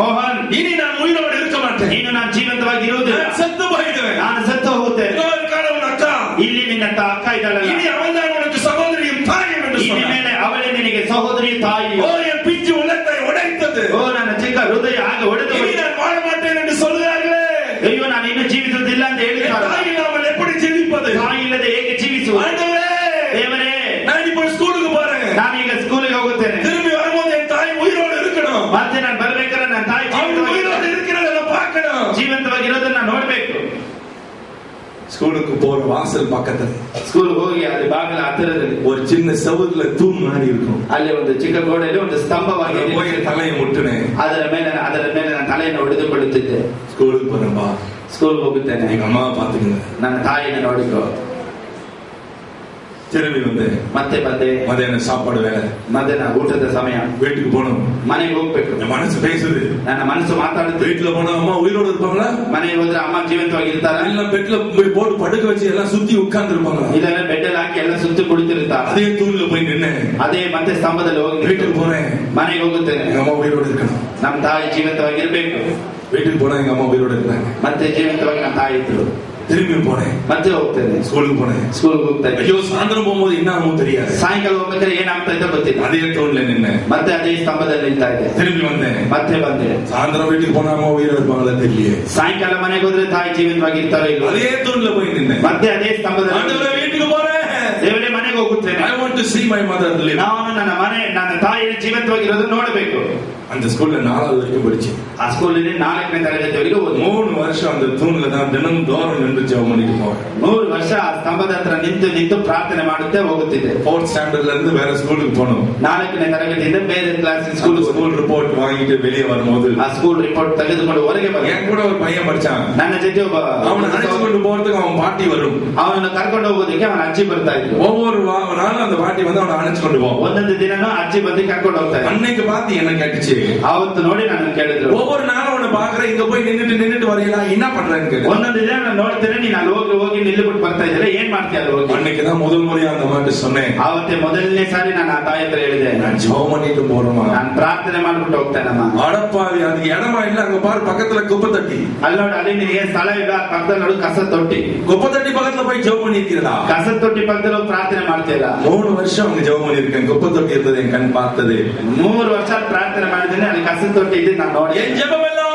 ಮೋಹನ್, இனி நான் உயிரோடு இருக்க மாட்டேன், ನೀನು ನಾನು ಜೀವಂತವಾಗಿ ಇರುವುದಿಲ್ಲ, நான் செத்து போயிடுவேன், ನಾನು ಸತ್ತು ಹೋಗುತ್ತೇನೆ. இன்னொரு காலம் அக்கா, ಇಲ್ಲಿ ನಿನ್ನ ಅಕ್ಕ ಇದ್ದಾಳಲ್ಲ, இனி அவன் தான் உனக்கு சகோதரியும் தாயும் என்று ಇನ್ನು சொன்னார். ಮೇಲೆ ಅವಳೇ ನಿನಗೆ ಸಹೋದರಿ ತಾಯಿ. ஓ என் பிஞ்சு உள்ளத்தை உடைத்தது. ಓ ನನ್ನ ಚಿಕ್ಕ ಹೃದಯ ಹಾಗೆ ಒಡೆದು இனி நான் வாழ மாட்டேன் என்று சொல்கிறார்களே, ಅಯ್ಯೋ ನಾನು ಇನ್ನು ಜೀವಿಸುವುದಿಲ್ಲ ಅಂತ ಹೇಳಿದ್ದಾರೆ. தாய் இல்லாமல் எப்படி ஜீவிப்பது? ತಾಯಿ ಇಲ್ಲದೆ ಹೇಗೆ ಜೀವಿಸುವುದು? ஆண்டவரே, ದೇವರೇ, நான் இப்போ ஸ்கூலுக்கு போறேன், ನಾನೀಗ ಸ್ಕೂಲಿಗೆ ಹೋಗುತ್ತೇನೆ. திரும்பி வரும்போது என் தாய் உயிரோடு இருக்கணும், ಮತ್ತೆ ನಾನು ಬರ್ಬೇಕಾದ್ರೆ ನನ್ನ ತಾಯಿ உயிரோடு இருக்கிறத பார்க்கணும், ಜೀವಂತವಾಗಿರೋದನ್ನ ನಾನು ನೋಡ್ಬೇಕು. ஸ்கூலுக்கு போற வாசல் பக்கத்துல ಸ್ಕೂಲ್ ಹೋಗಿ ಅಲ್ಲಿ ಬಾಗಿಲ ಹತ್ತಿರದಲ್ಲಿ ஒரு சின்ன செவுத்துல தூண் மாதிரி இருக்கும். ಅಲ್ಲಿ ಒಂದು ಚಿಕ್ಕ ಗೋಡೆಯಲ್ಲಿ ಒಂದು ಸ್ತಂಭವಾಗಿ போய் தலையை முட்டுனேன். ಅದರ ಮೇಲೆ ನನ್ನ ತಲೆಯನ್ನು ಹೊಡೆದುಕೊಳ್ಳುತ್ತಿದ್ದೆ. ஸ்கூலுக்கு போறேன்பா, ಸ್ಕೂಲ್ ಹೋಗುತ್ತೇನೆ, எங்க அம்மாவை பாத்துக்கங்க, ನನ್ನ ತಾಯಿಯನ್ನು ನೋಡಿಕೊ. திரும்பி வந்தேன், ಮತ್ತೆ ಬಂದೆ, மதியான சாப்பாடு வேலை, ಮಧ್ಯಾಹ್ನ ಊಟದ ಸಮಯ, வீட்டுக்கு போனோம், ಮನೆಗೆ ಹೋಗ್ಬೇಕು. என் மனசு பேசுது, ನನ್ನ ಮನಸ್ಸು ಮಾತಾಡುತ್ತೆ. வீட்டுல போனா அம்மா உயிரோடு இருப்பாங்களா, ಮನೆಗೆ ಹೋದ್ರೆ ಅಮ್ಮ ಜೀವಂತವಾಗಿ ಇರ್ತಾರ, எல்லாம் பெட்ல போய் போட்டு படுக்க வச்சு எல்லாம் சுத்தி உட்கார்ந்து இருப்பாங்களா, ಇದೆಲ್ಲ ಬೆಡ್ಡಲ್ಲಿ ಹಾಕಿ ಎಲ್ಲ ಸುತ್ತಿ ಕುಳಿತಿರ್ತಾರ. அதே தூண்ல போய் நின்னேன். ಅದೇ ಮತ್ತೆ ಸ್ತಂಭದಲ್ಲಿ ಹೋಗಿ வீட்டுக்கு போறேன், ಮನೆಗೆ ಹೋಗುತ್ತೇನೆ. எங்க அம்மா உயிரோடு இருக்கணும். ನಮ್ಮ ತಾಯಿ ಜೀವಂತವಾಗಿರ್ಬೇಕು. வீட்டுக்கு போனா எங்க அம்மா உயிரோடு இருந்தாங்க. ಮತ್ತೆ ಜೀವಂತವಾಗಿ ನಮ್ಮ ತಾಯಿ ಇದ್ರು. திரும்பி போனேன், ಮತ್ತೆ ಹೋಗ್ತೇನೆ, ஸ்கூலுக்கு போனேன். ಸ್ಕೂಲ್ಗೆ ಹೋಗ್ತೇನೆ. ஐயோ சாயந்தரம் போகும்போது என்ன ஆகும் தெரியாது, ಸಾಯಂಕಾಲ ಹೋಗ್ಬೇಕಾದ್ರೆ ಏನಾಗ್ತಾ ಇದ್ದ ಗೊತ್ತಿಲ್ಲ. அதே தூண்ல நின்னேன். ಮತ್ತೆ ಅದೇ ಸ್ತಂಭದಲ್ಲಿ ನಿಲ್ತಾ ಇದೆ. திரும்பி வந்தேன், ಮತ್ತೆ ಬಂದೆ. சாயந்தரம் வீட்டுக்கு போனா அம்மா உயிரோடு இருப்பாங்களா தெரியலையே. ಸಾಯಂಕಾಲ ಮನೆಗೆ ಹೋದ್ರೆ ತಾಯಿ ಜೀವಂತವಾಗಿ ಇರ್ತಾರೋ ಇಲ್ಲ. அதே தூண்ல போய் நின்னேன். ಮತ್ತೆ ಅದೇ ಸ್ತಂಭದಲ್ಲಿ ஆண்டவரே, வீட்டுக்கு போறேன், ದೇವರೇ ಮನೆಗೆ ಹೋಗುತ್ತೇನೆ. I want to see my mother live. ನಾನು ನನ್ನ ತಾಯಿಯ ಜೀವಂತವಾಗಿರೋದು ನೋಡಬೇಕು. அந்த ஸ்கூல்ல 4வது வரைக்கும் படிச்சேன். ಆ ಸ್ಕೂಲಲ್ಲಿ 4ನೇ ತರಗತಿವರೆಗೆ ಓದಿ 3 வருஷம் அந்த தூண்ல தான் தினம் தோறும் நின்று ஜெபம் பண்ணிட்டு போவேன். 3 ವರ್ಷ ಆ ಸ್ತಂಭದ ಹತ್ರ ನಿಂತು ಪ್ರಾರ್ಥನೆ ಮಾಡುತ್ತೆ ಹೋಗುತ್ತಿದ್ದೆ. 4th ಸ್ಟ್ಯಾಂಡர்ட்ல இருந்து வேற ஸ்கூலுக்கு போனோம். 4ನೇ ತರಗತಿಯಿಂದ ಬೇರೆ ಕ್ಲಾಸ್ ஸ்கூல் ரிப்போர்ட் வாங்கிட்டு வெளியே வரும்போது ಆ ಸ್ಕೂಲ್ ರಿಪೋರ್ಟ್ ತೆಗೆದುಕೊಂಡು ಹೊರಗೆ ಬಂದೆ. என் கூட ஒரு பையன் படிச்சான். ನನ್ನ ಜೊತೆ ಒಬ್ಬ அவனை அழைச்சுಕೊಂಡು போறதுக்கு அவன் பாட்டி வரும். ಅವನನ್ನು ಕರ್ಕೊಂಡು ಹೋಗೋದಕ್ಕೆ ಅವನ ಅಜ್ಜಿ ಬರ್ತಾ ಇದ್ರು. ஒவ்வொரு நாளும் அந்த பாட்டி வந்து அவனை அழைச்சுಕೊಂಡು போவோம். ಒಂದೊಂದು ದಿನನೂ ಅಜ್ಜಿ ಬಂದು ಕರ್ಕೊಂಡು ಹೋಗ್ತಾರೆ. அன்னைக்கு பாத்தி என்ன கேட்டுச்சு, ಅವತ್ತು ನೋಡಿ ನನ್ನ ಕೇಳಿದ್ರು, ஒவ்வொரு நாளும் அவனை பாக்குறேன், இங்க போய் நின்னுட்டு வரையலாம், என்ன பண்றேன்னு கேட்டேன். ಒಂದೊಂದು ದಿನ ನಾನು ನೋಡ್ತೇನೆ, ನೀನು ಅಲ್ಲಿ ಹೋಗಿ ನಿಲ್ಲುಬಿಟ್ಟು ಬರ್ತಾ ಇದ್ದಾರೆ, ಏನ್ ಮಾಡ್ತೀಯ ಅಲ್ಲಿ ಹೋಗಿ? அன்னைக்குதான் முதல் முறையா அந்த மாதிரி சொன்னேன். ಆವತ್ತೇ ಮೊದಲನೇ ಸಾರಿ ನಾನು ಆ ತಾಯಿ ಹತ್ರ ಹೇಳಿದೆ, நான் ஜெபம் பண்ணிட்டு போறோமா, ನಾನು ಪ್ರಾರ್ಥನೆ ಮಾಡ್ಬಿಟ್ಟು ಹೋಗ್ತೇನಮ್ಮ. அடப்பாவி, அது இடமா இல்ல, அங்க பாரு பக்கத்துல குப்பை தட்டி. ಅಲ್ಲಿ ನೋಡಿ, ಅಲ್ಲಿ ನಿನಗೆ ಸ್ಥಳ ಇಲ್ಲ, ಪಕ್ಕದಲ್ಲಿ ನೋಡು ಕಸ ತೊಟ್ಟಿ. குப்பை தட்டி பக்கத்துல போய் ஜெபம் பண்ணிருக்கிறதா? ಕಸ ತೊಟ್ಟಿ ಪಕ್ಕದಲ್ಲಿ ಹೋಗಿ ಪ್ರಾರ್ಥನೆ ಮಾಡ್ತೀರಾ? 3 வருஷம் அவங்க ஜெபம் பண்ணிருக்கேன். குப்பை தொட்டி இருந்தது என் கண் பார்த்தது. 3 ವರ್ಷ ಪ್ರಾರ್ಥನೆ ಮಾಡಿದ್ದೇನೆ, ಅಲ್ಲಿ ಕಸ ತೊಟ್ಟಿ ಇದ್ದು ನಾನು ನೋಡಿ. என் ஜெபம் எல்லாம்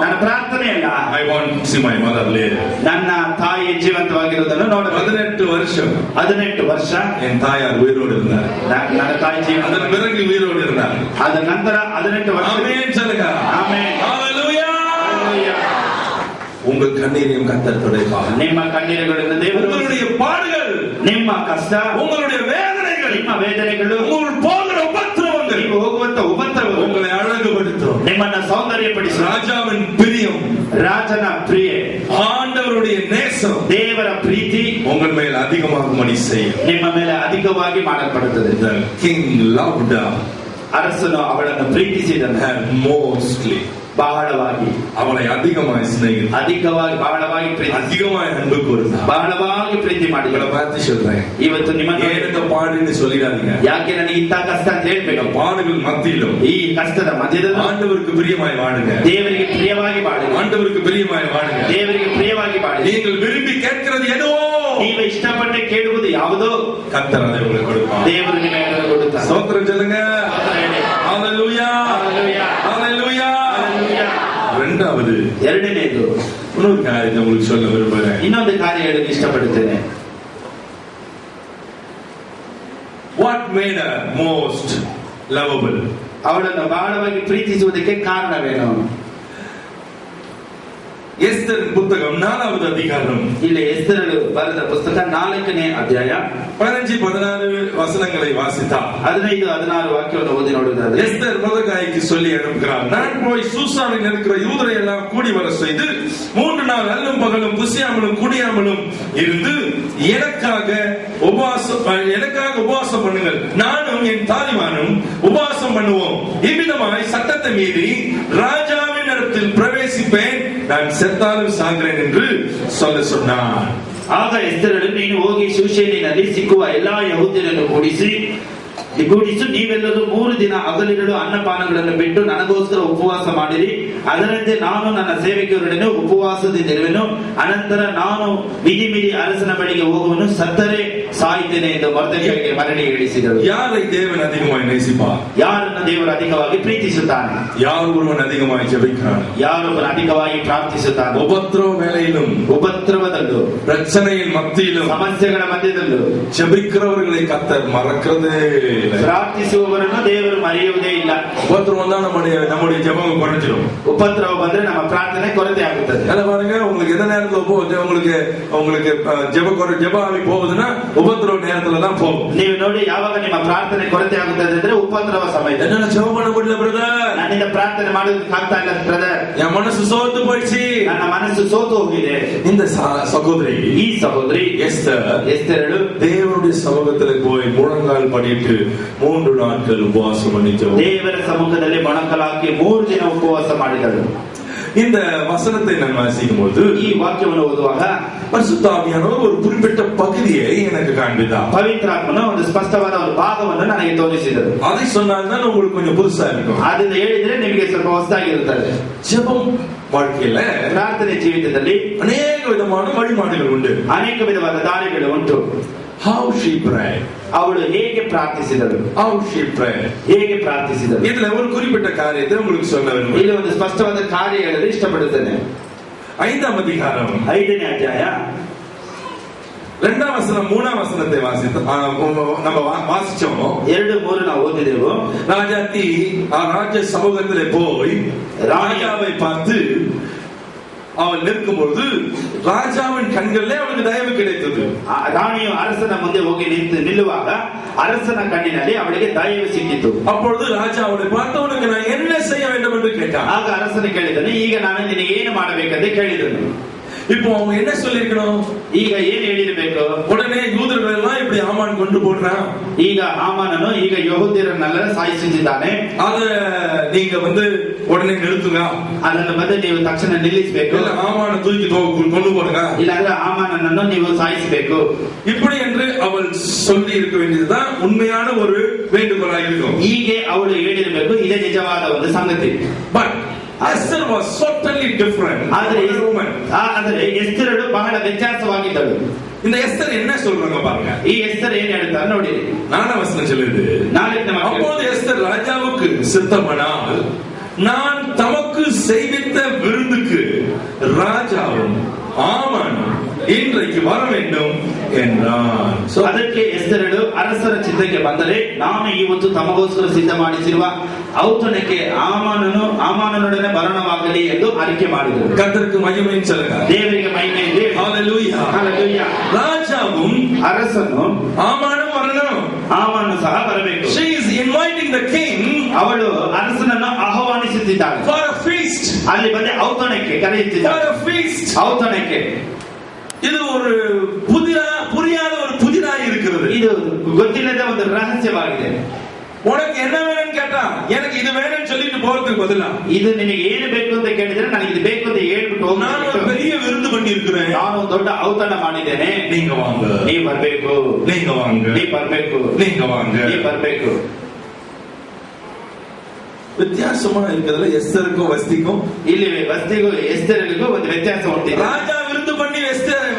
ನನ್ನ ಪ್ರಾರ್ಥನೆ ಇಲ್ಲ, I want to see my mother live. ನನ್ನ ತಾಯಿ ಜೀವಂತವಾಗಿರುವುದನ್ನು ನೋಡಬೇಕು. 18 வருஷம் 18 ವರ್ಷ என் தாயார் உயிரோடு இருந்தார். ನನ್ನ ತಾಯಿ ಜೀವಂತ, அதன் பிறகு உயிரோடு இருந்தார். ಅದರ ನಂತರ 18 ವರ್ಷ. ஆமென் சொல்லுங்க. ಆಮೆನ್. ஹalleluya. ಹಲ್ಲೆಲೂಯಾ. உங்கள் கண்ணீரையும் கர்த்தர் துடைப்பார். ನಿಮ್ಮ ಕಣ್ಣೀರುಗಳಿಂದ ದೇವರು, உங்களுடைய பாடுகள், ನಿಮ್ಮ ಕಷ್ಟ, உங்களுடைய வேதனைகள், ನಿಮ್ಮ ವೇದನೆಗಳು, உங்கள் போகிற உபத்திரவங்கள் ನೀವು ಹೋಗುವಂತ ಉಪದ್ರವಗಳು உங்களை அழகுபடுத்தும். ನಿಮ್ಮನ್ನ ಸೌಂದರ್ಯಪಡಿಸುವ. ராஜாவின் பிரியம், ರಾಜನ ಪ್ರಿಯೆ, ஆண்டவருடைய நேசம் ದೇವರ ಪ್ರೀತಿ உங்கள் மேல் அதிகமாகும்படி செய்யும். ನಿಮ್ಮ ಮೇಲೆ ಅಧಿಕವಾಗಿ ಮಾಡಲ್ಪಡುತ್ತದೆ. The king loved her ಅರಸನು ಅವಳನ್ನು ಪ್ರೀತಿಸಿದನು, mostly, ಬಹಳವಾಗಿ, அவளை அதிகமாய் சிநேகித்தார், ಅಧಿಕವಾಗಿ, ಬಹಳವಾಗಿ ಪ್ರೀತಿ, அதிகமாய் அன்பு கூர்ந்தார். ಬಹಳವಾಗಿ ಪ್ರೀತಿ இவளை ಮಾಡಿದಳು. பார்த்து சொல்றேன், ಇವತ್ತು ನಿಮಗೆ ஏனுங்க பாடுன்னு சொல்லிடாதீங்க. ಯಾಕೆ ನನಗೆ ಇಂಥ ಕಷ್ಟ ಅಂತ ಹೇಳ್ಬೇಕು? பாடுகள் மத்தியிலும் ಈ ಕಷ್ಟದ ಮಧ್ಯದಲ್ಲಿ ஆண்டவருக்கு பிரியமாய் வாழுங்க. ದೇವರಿಗೆ ಪ್ರಿಯವಾಗಿ ಬಾಳಿ, ஆண்டவருக்கு பிரியமாய் வாழுங்க. ದೇವರಿಗೆ ಪ್ರಿಯವಾಗಿ ಬಾಳಿ. நீங்கள் விரும்பி கேட்கிறது எதுவோ ನೀವು ಇಷ್ಟಪಟ್ಟು ಕೇಳುವುದು ಯಾವುದೋ கர்த்தர் அதை உங்களுக்கு கொடுப்பார். ದೇವರು ನಿಮಗೆ ಕೊಡುತ್ತಾರೆ. ஸ்தோத்திரம் சொல்லுங்க. ஹalleluya. ஹalleluya. ஹalleluya. ಹಲ್ಲೆಲೂಯಾ. இரண்டாவது, ಎರಡನೇದು, இன்னொரு காரியத்தை உங்களுக்கு சொல்ல விரும்புகிறேன். ಇನ್ನೊಂದು ಕಾರ್ಯ ಹೇಳಲು ಇಷ್ಟಪಡುತ್ತೇನೆ. What made her most lovable? ಅವಳನ್ನು ಬಹಳವಾಗಿ ಪ್ರೀತಿಸುವುದಕ್ಕೆ ಕಾರಣವೇನು? எஸ்தரின் புத்தகம் 4வது அதிகாரம், ಇಲ್ಲಿ ಎಸ್ತರಳು ಬರೆದ ಪುಸ್ತಕ 4ನೇ ಅಧ್ಯಾಯ 15-16 வசனங்களை வாசித்தார். 15-16 ವಾಕ್ಯವನ್ನು ಓದಿ ನೋಡುವುದಾದರೆ, எஸ்தர் மொர்தெகாய்க்கு சொல்லி அனுப்புகிறார், நான் போய் சூசானில் இருக்கிற யூதரை எல்லாம் கூடி வர செய்து 3 நாள் அல்லும் பகலும் புசியாமலும் குடியாமலும் இருந்து எனக்காக உபவாசம் பண்ணுங்கள், நானும் என் தாலிபானும் உபவாசம் பண்ணுவோம், இவ்விதமாய் சட்டத்தை மீறி ராஜாவின் இடத்தில் பிரவேசிப்பேன், நான் செத்தாலும் சாகிறேன் என்று சொல்ல சொன்னார். ಆಗ ಎಸ್ತರಳು, ನೀನು ಹೋಗಿ ಶೂಷೇನಿನಲ್ಲಿ ಸಿಕ್ಕುವ ಎಲ್ಲಾ ಯಹೂದ್ಯರನ್ನು ಕೂಡಿಸು, ನೀವೆಲ್ಲರೂ 3 ದಿನ ಹಗಲಿರುಳು ಅನ್ನಪಾನಗಳನ್ನು ಬಿಟ್ಟು ನನಗೋಸ್ಕರ ಉಪವಾಸ ಮಾಡಿರಿ, ಅದರಂತೆ ನಾನು ನನ್ನ ಸೇವಕಿಯರೊಡನೆ ಉಪವಾಸದಿಂದಿರುವೆನು, ಅನಂತರ ನಾನು ವಿಧಿ ಮೀರಿ ಅರಸನ ಬಳಿಗೆ ಹೋಗುವನು, ಸತ್ತರೆ ಸಾಯ್ತೇನೆ ಎಂದು ಮೊರ್ದೆಕೈಗೆ ಮರಳಿ ಹೇಳಿಸಿದರು. யாரை தேவன் அதிகமாய் நேசிப்பார்? ಯಾರನ್ನು ದೇವರು ಅಧಿಕವಾಗಿ ಪ್ರೀತಿಸುತ್ತಾನೆ? யார் ஒருவன் அதிகமாய் ஜெபிக்கிறான்? ಯಾರೊಬ್ಬನು ಅಧಿಕವಾಗಿ ಪ್ರಾರ್ಥಿಸುತ್ತಾನೆ? உபத்திரவ வேளையிலும், ಉಪದ್ರವದಲ್ಲೂ, பிரச்சனையின் மத்தியிலும், ಸಮಸ್ಯೆಗಳ ಮಧ್ಯದಲ್ಲೂ ஜெபிக்கிறவர்களை கர்த்தர் மறக்கிறதே இல்லை. ಪ್ರಾರ್ಥಿಸುವವರನ್ನು ದೇವರು ಮರೆಯುವುದೇ ಇಲ್ಲ. உபத்திரவம் தான் நம்முடைய ஜெபம் குறைஞ்சிடும். ಉಪದ್ರವ ಬಂದ್ರೆ ನಮ್ಮ ಪ್ರಾರ್ಥನೆ ಕೊರತೆ ಆಗುತ್ತದೆ. அத பாருங்க, உங்களுக்கு எந்த நேரத்துல உங்களுக்கு ஜெப ஆவி போகுதுன்னா உபத்திரவ நேரத்துல தான் போகும். ನೀವು ನೋಡಿ, ಯಾವಾಗ ನಿಮ್ಮ ಪ್ರಾರ್ಥನೆ ಕೊರತೆ ಆಗುತ್ತದೆ ಅಂದ್ರೆ ಉಪದ್ರವ ಸಮಯ. என்னால ஜெபம் பண்ண முடியல பிரதர், ನನ್ನಿಂದ ಪ್ರಾರ್ಥನೆ ಮಾಡೋದಕ್ಕೆ ಆಗ್ತಾ ಇಲ್ಲ ಬ್ರದರ್, என் மனசு சோர்ந்து போயிடுச்சு, ನನ್ನ ಮನಸ್ಸು ಸೋತು ಹೋಗಿದೆ. இந்த சகோதரி, ಈ ಸಹೋದರಿ ಎಸ್ತರಳು தேவனுடைய சமூகத்துல போய் முழங்கால் படிட்டு 3 நாட்கள் உபவாசம் பண்ணிட்டு ದೇವರ ಸಮ್ಮುಖದಲ್ಲಿ ಮೊಣಕಾಲಾಕಿ 3 ದಿನ ಉಪವಾಸ ಮಾಡಿದಳು. இந்த வசனத்தை நான் வாசிக்கும் போது, ಈ ವಾಕ್ಯವನ್ನು ಓದುವಾಗ பரிசுத்த ஆவியானவர் ஒரு குறிப்பிட்ட பகுதியை எனக்கு காண்பித்தார். ಪವಿತ್ರಾತ್ಮನ ಒಂದು ಸ್ಪಷ್ಟವಾದ ಒಂದು ಭಾಗವನ್ನು ನನಗೆ ತೋರಿಸಿದರು. அதை சொன்னால்தான் உங்களுக்கு கொஞ்சம் புதுசா இருக்கும். ಅದನ್ನ ಹೇಳಿದ್ರೆ ನಿಮಗೆ ಸ್ವಲ್ಪ ಹೊಸದಾಗಿರುತ್ತದೆ. ஜெபம் வாழ்க்கையில, ಪ್ರಾರ್ಥನೆ ಜೀವಿತದಲ್ಲಿ அநேக விதமான வழிபாடுகள் உண்டு. ಅನೇಕ ವಿಧವಾದ ದಾರಿಗಳು ಉಂಟು. How she prayed. ಅವಳು ಹೇಗೆ ಪ್ರಾರ್ಥಿಸಿದಳು? How she prayed. ಹೇಗೆ ಪ್ರಾರ್ಥಿಸಿದಳು? இதுல ஒரு குறிப்பிட்ட காரியத்தை உங்களுக்கு சொல்ல விரும்புகிறேன். ಇಲ್ಲಿ ಒಂದು ಸ್ಪಷ್ಟವಾದ ಕಾರ್ಯ ಹೇಳಲು ಇಷ್ಟಪಡುತ್ತೇನೆ. 5ம் அதிகாரம் 5ನೇ ಅಧ್ಯಾಯ 2ம் வசனம் 3ம் வசனத்தை நம்ம வாசிச்சோம். 2-3 ನಾವು ಓದಿದೆವು. ராஜாத்தி ராஜ சமூகத்திலே போய் ராஜாவை பார்த்து அவள் நிற்கும்போது ராஜாவின் கண்களிலே அவளுக்கு தயவு கிடைத்தது. ರಾಣಿಯು ಅರಸನ ಮುಂದೆ ಹೋಗಿ ನಿಲ್ಲುವಾಗ ಅರಸನ ಕಣ್ಣಿನಲ್ಲಿ ಅವಳಿಗೆ ದಯವು ಸಿಕ್ಕಿತು. அப்பொழுது ராஜா அவளை பார்த்தவனுக்கு நான் என்ன செய்ய வேண்டும் என்று கேட்டான். ಆಗ ಅರಸನು ಕೇಳಿದನು, ಈಗ ನಾನು ನಿನಗೆ ಏನು ಮಾಡಬೇಕೆಂದು ಕೇಳಿದನು. இப்போ அவங்க என்ன சொல்லிருக்கணும்? ಈಗ ಏನ್ ಹೇಳಿರ್ಬೇಕು? உடனே யூதர்கள் எல்லாம் இப்படி ஆமான் கொண்டு போடுறான், ಈಗ ಹಾಮಾನನು ಈಗ ಯಹೂದ್ಯರನ್ನೆಲ್ಲ ಸಾಯಿಸುತ್ತಿದ್ದಾನೆ, ಅದ நீங்க உடனே நிறுத்துங்க, ಅದನ್ನು ಬಂದು ನೀವು ತಕ್ಷಣ ನಿಲ್ಲಿಸಬೇಕು, இல்ல ஆமான தூக்கி கொண்டு போடுங்க, ಇಲ್ಲಾಂದ್ರೆ ಹಾಮಾನನನ್ನು ನೀವು ಸಾಯಿಸಬೇಕು. இப்படி என்று அவள் சொல்லி இருக்க வேண்டியதுதான் உண்மையான ஒரு வேண்டுகோளாக இருக்கும். ಹೀಗೆ ಅವಳು ಹೇಳಿರಬೇಕು, ಇದೇ ನಿಜವಾದ ಒಂದು ಸಂಗತಿ. But Esther was totally different. ಆದರೆ ಎಸ್ತರಳು ಬಹಳ ವ್ಯತ್ಯಾಸವಾಗಿದ್ದಳು. இந்த எஸ்தர் என்ன சொல்றாங்க பாருங்க. ಈ ಎಸ್ತರ್ ಏನ್ ಹೇಳ್ತಾರೆ ನೋಡಿ. 4 வசனம் சொல்லுது, அப்போது எஸ்தர் ராஜாவுக்கு சித்தமானால் நான் தமக்கு செய்வித்த விருந்துக்கு ராஜாவும் ஆமானும் இன்றைக்கு வர வேண்டும் என்றான். ಅದಕ್ಕೆ ಎಸ್ತರಳು ಅರಸರ ಚಿತ್ತಕ್ಕೆ ಬಂದರೆ ನಾನು ಇವತ್ತು ತಮಗೋಸ್ಕರ ಸಿದ್ಧ ಮಾಡಿಸಿರುವ ಔತಣಕ್ಕೆ ಆಮಾನನೊಡನೆ ಬರಣವಾಗಲಿ ಎಂದು ಅರಿಕೆ ಮಾಡಿದರು. கர்த்தருக்கு மகிமை சொல்லுங்க, ದೇವರಿಗೆ ಮಹಿಮೆ ಇದೆ. ஹalleluya ஹalleluya. ராஜாவும் ಅರಸನು ஆமானும் வரணும், ಆಮಾನನು ಸಹ ಬರಬೇಕು. she is inviting the king, ಅವಳು ಅರಸನನ್ನು ಆಹ್ವಾನಿಸುತ್ತಿದ್ದಾಳೆ for a feast. ಅಲ್ಲಿ ಬಂದು ಔತಣಕ್ಕೆ ಕರೆಯುತ್ತಿದ್ದಾಳೆ, for a feast. ಔತಣಕ್ಕೆ. இது ஒரு புரியாத ஒரு புதிராய் இருக்கிறது. ಇದು ಗೊತ್ತಿಲ್ಲದ ಒಂದು ರಹಸ್ಯವಾಗಿದೆ. உனக்கு என்ன வேணும்னு கேட்டா எனக்கு இது வேணும்னு சொல்லிட்டு போறதுக்கு பதிலா ಇದು ನಿನಗೆ ಏನು ಬೇಕು ಅಂತ ಕೇಳಿದ್ರೆ ನನಗೆ ಇದು ಬೇಕು ಅಂತ ಹೇಳ್ಬಿಟ್ಟು ಹೋಗು. ನಾನು ஒரு பெரிய விருந்து பண்ணி இருக்கிறேன், ನಾನು ದೊಡ್ಡ ಔತಣ ಮಾಡಿದ್ದೇನೆ, நீங்க வாங்க, ನೀ ಬರ್ಬೇಕು, நீங்க வாங்க, ನೀ ಬರ್ಬೇಕು, நீங்க வாங்க, ನೀ ಬರ್ಬೇಕು. வித்தியாசமா இருக்கிறதுல எஸ்தருக்கும் வஸ்திக்கும் ಇಲ್ಲಿ ವಸ್ತಿಗೂ ಎಸ್ತರಿಗೂ ಒಂದು ವ್ಯತ್ಯಾಸ ಉಂಟು. ராஜா விருந்து பண்ணி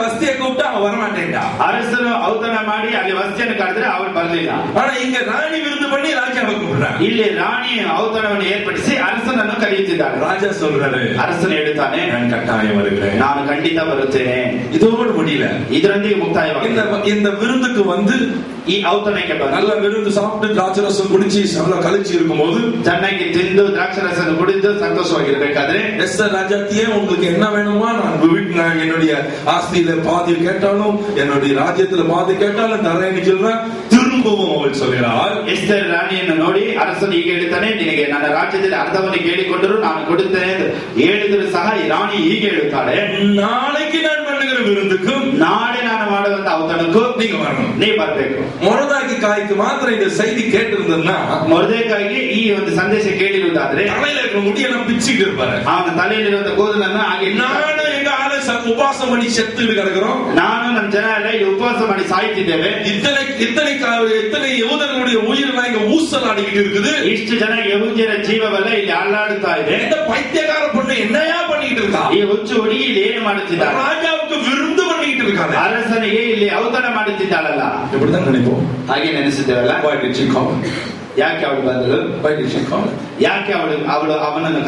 வஸ்தியை கூப்பிட்டு அவன் வரமாட்டேன்டா, ಅರಸನು ಔತಣ ಮಾಡಿ ಅಲ್ಲಿ ವಸ್ತಿಯನ್ನು ಕರೆದ್ರೆ ಅವರು ಬರಲಿಲ್ಲ. ஆனா இங்க ராணி விருந்து பண்ணி ராஜாவை கூப்பிடுறாங்க. ಇಲ್ಲಿ ರಾಣಿ ಔತಣವನ್ನು ಏರ್ಪಡಿಸಿ ಅರಸನನ್ನು ಕರೆಯುತ್ತಿದ್ದಾರೆ. ராஜா சொல்றாரு, ಅರಸನು ಹೇಳುತ್ತಾನೆ, நான் கட்டாயம் வருகிறேன், ನಾನು ಖಂಡಿತ ಬರುತ್ತೇನೆ. இதோடு முடியல, ಇದರೊಂದಿಗೆ ಮುಕ್ತಾಯವಾಗಿದೆ. இந்த விருந்துக்கு ಈ ಔತಣಕ್ಕೆ நல்ல விருந்து சாப்பிட்டு திராட்சரசம் குடிச்சு நல்லா கழிச்சு இருக்கும் போது ಚೆನ್ನಾಗಿ ತಿಂದು ದ್ರಾಕ್ಷರಸನ್ನು ಕುಡಿದು ಸಂತೋಷವಾಗಿರ್ಬೇಕಾದ್ರೆ எஸ்தர் ராஜாத்தியே உங்களுக்கு என்ன வேணுமா, நான் என்னுடைய ஆஸ்தியில பாதி கேட்டாலும் என்னுடைய ராஜ்யத்துல பாதி கேட்டாலும் தரேன்னு சொல்றேன். திரும்பவும் அவள் சொல்கிறாள், ಎಸ್ತರ್ ರಾಣಿಯನ್ನು ನೋಡಿ ಅರಸನು ಹೀಗೆ ಹೇಳ್ತಾನೆ, ನಿನಗೆ ನನ್ನ ರಾಜ್ಯದಲ್ಲಿ ಅರ್ಧವನ್ನು ಕೇಳಿಕೊಂಡರು ನಾನು ಕೊಡುತ್ತೇನೆ ಹೇಳಿದ್ರು ಸಹ ಈ ರಾಣಿ ಹೀಗೆ ಹೇಳುತ್ತಾಳೆ, நாளைக்கு நான் பண்ணுகிற விருந்துக்கும் ನಾಳೆ ನಾನು ಮಾಡುವಂತ ಔತಣಕ್ಕೂ நீங்க வரணும், ನೀ ಬರ್ಬೇಕು. ಮೊರದಾಕಿ ಕಾಯ್க்கு மாத்திரம் இந்த செய்தி கேட்டிருந்தா ಮೊರ್ದೆಕಾಯಿಗೆ ಈ ಒಂದು ಸಂದೇಶ ಕೇಳಿರುವುದಾದ್ರೆ தலையில இருக்கிற முடியெல்லாம் பிச்சுட்டு இருப்பாரு, ಅವನ ತಲೆಯಲ್ಲಿರುವಂತ ಕೂದಲನ್ನು ಹಾಗೆ ನಾನು எங்க ஆளு உபவாசம் பண்ணி செத்துட்டு கிடக்கிறோம், ನಾನು ನಮ್ಮ ಜನ ಎಲ್ಲ ಉಪವಾಸ ಮಾಡಿ ಸಾಯ್ತಿದ್ದೇವೆ, இத்தனை யூதர்களுடைய உயிர் இங்க ஊசலாடிக்கிட்டு இருக்குது, ಇಷ್ಟು ಜನ ಯಹೂದ್ಯರ ಜೀವವೆಲ್ಲ ಇಲ್ಲಿ ಅಲ್ಲಾಡುತ್ತಾ ಇದೆ, இந்த பைத்தியக்கார பொண்ணு என்னையா பண்ணிட்டு இருக்கா, ಈ ಹುಚ್ಚು ಹುಡುಗಿ ಇಲ್ಲಿ ಏನು ಮಾಡುತ್ತಿದ್ದಾಳೆ, ராஜாவுக்கு விருந்து பண்ணிட்டு இருக்காங்க, ಅರಸನಿಗೆ ಇಲ್ಲಿ ಔತಣ ಮಾಡುತ್ತಿದ್ದಾಳಲ್ಲ, இப்படிதான் நினைப்போம், ಹಾಗೆ ನೆನೆಸಿದ್ದೇವಲ್ಲ. ಯಾಕೆ ಅವಳು ಬಂದಳು, ಯಾಕೆ ಅವಳು ಅವನನ್ನು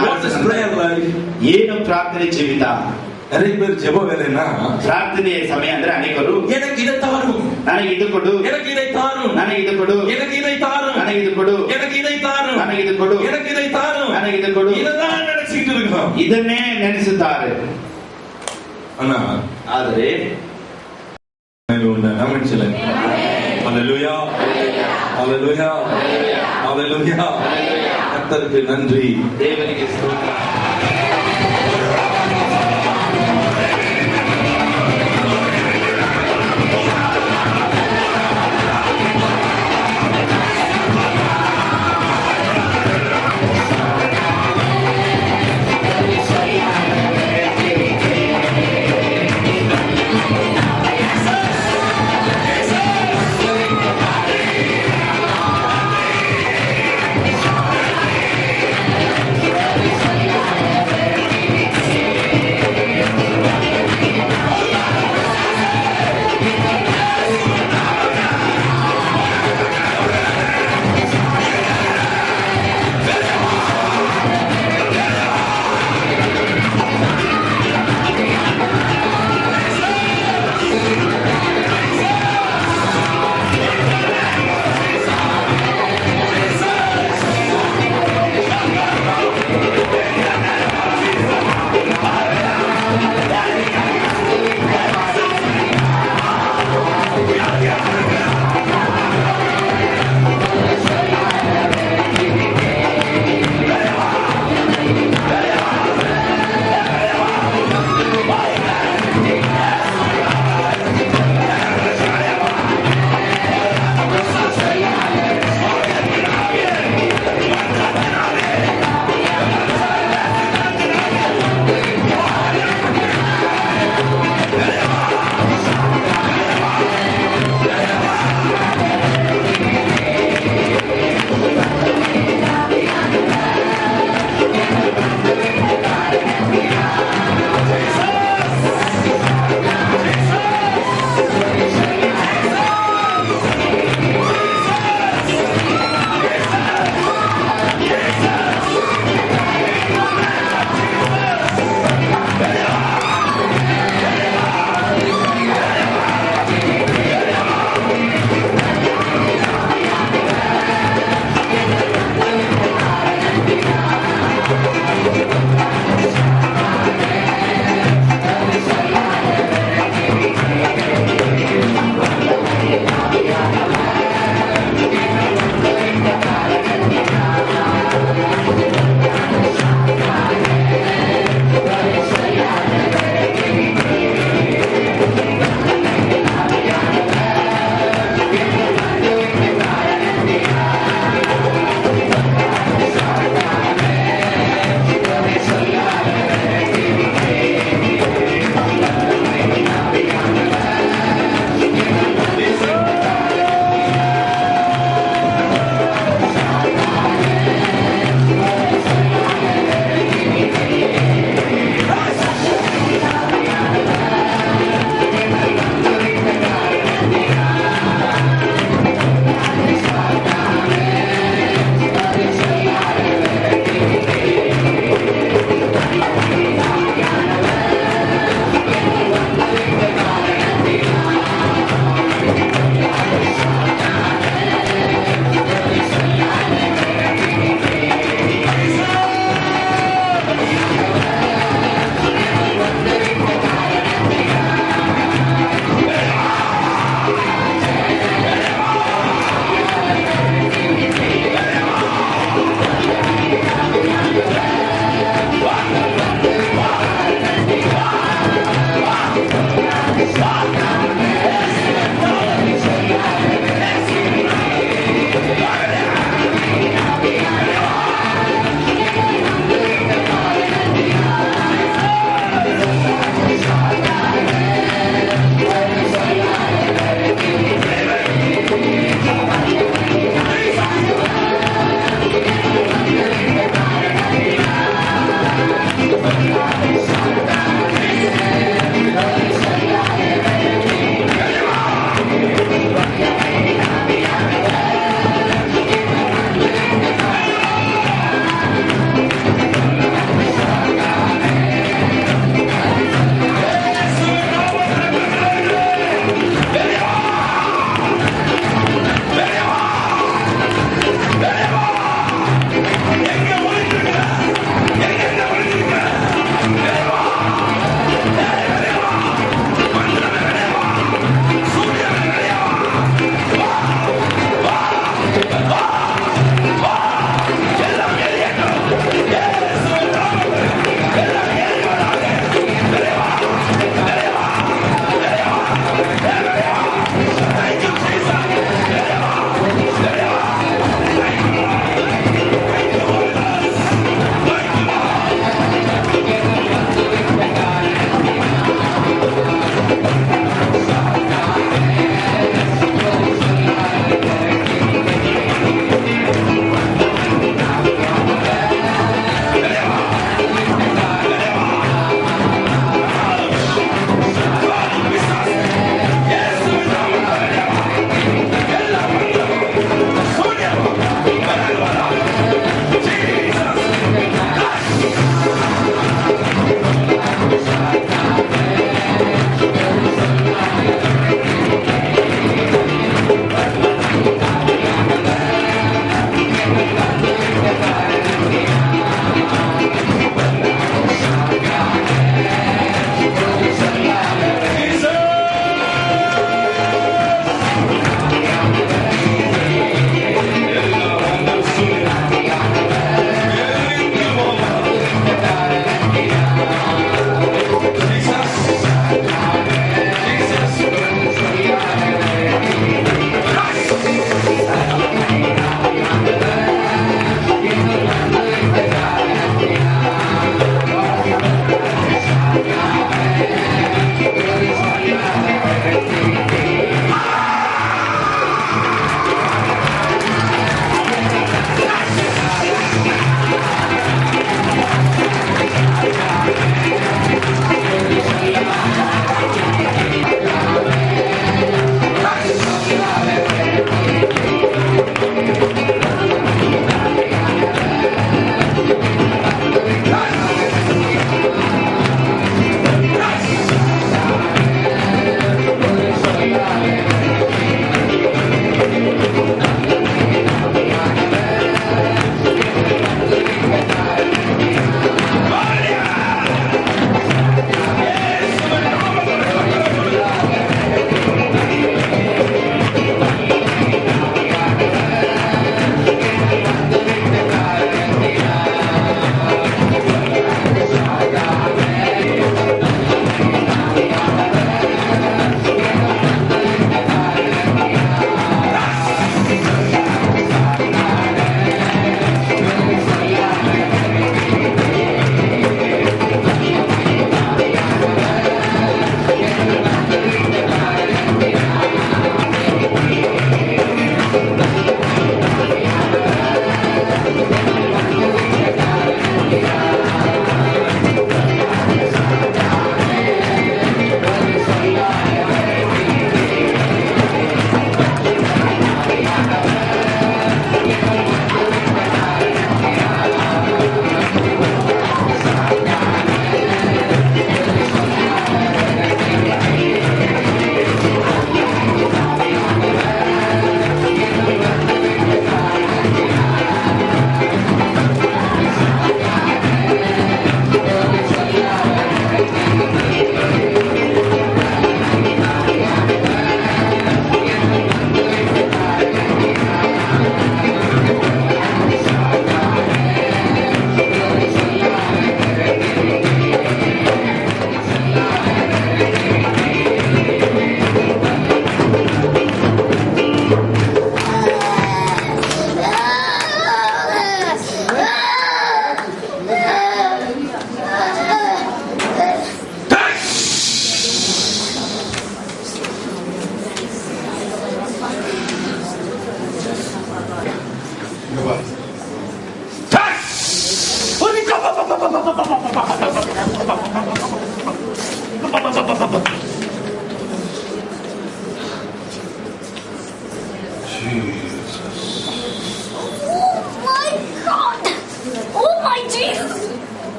ಏನು ಪ್ರಾರ್ಥನೆ ಜೀವಿತ. நிறைய பேர் ஜெப வேலைன்னா ಪ್ರಾರ್ಥನೆಯ ಸಮಯ ಅಂದ್ರೆ ಅನೇಕರು எனக்கு இதை தாரும், ನನಗೆ ಇದು ಕೊಡು, எனக்கு இதை தாரும், ನನಗೆ ಇದು ಕೊಡು, எனக்கு இதை தாரும், ನನಗೆ ಇದು ಕೊಡು, எனக்கு இதை தாரும், ನನಗೆ ಇದು ಕೊಡು, எனக்கு இதை தாரும், ನನಗೆ ಇದು ಕೊಡು, இதெல்லாம் நினைச்சிட்டு இருக்கோம், ಇದನ್ನೇ ನೆನೆಸುತ್ತಾರೆ. ஆனா ಆದರೆ கர்த்தருக்கு நன்றி, ದೇವರಿಗೆ ಸ್ತೋತ್ರ.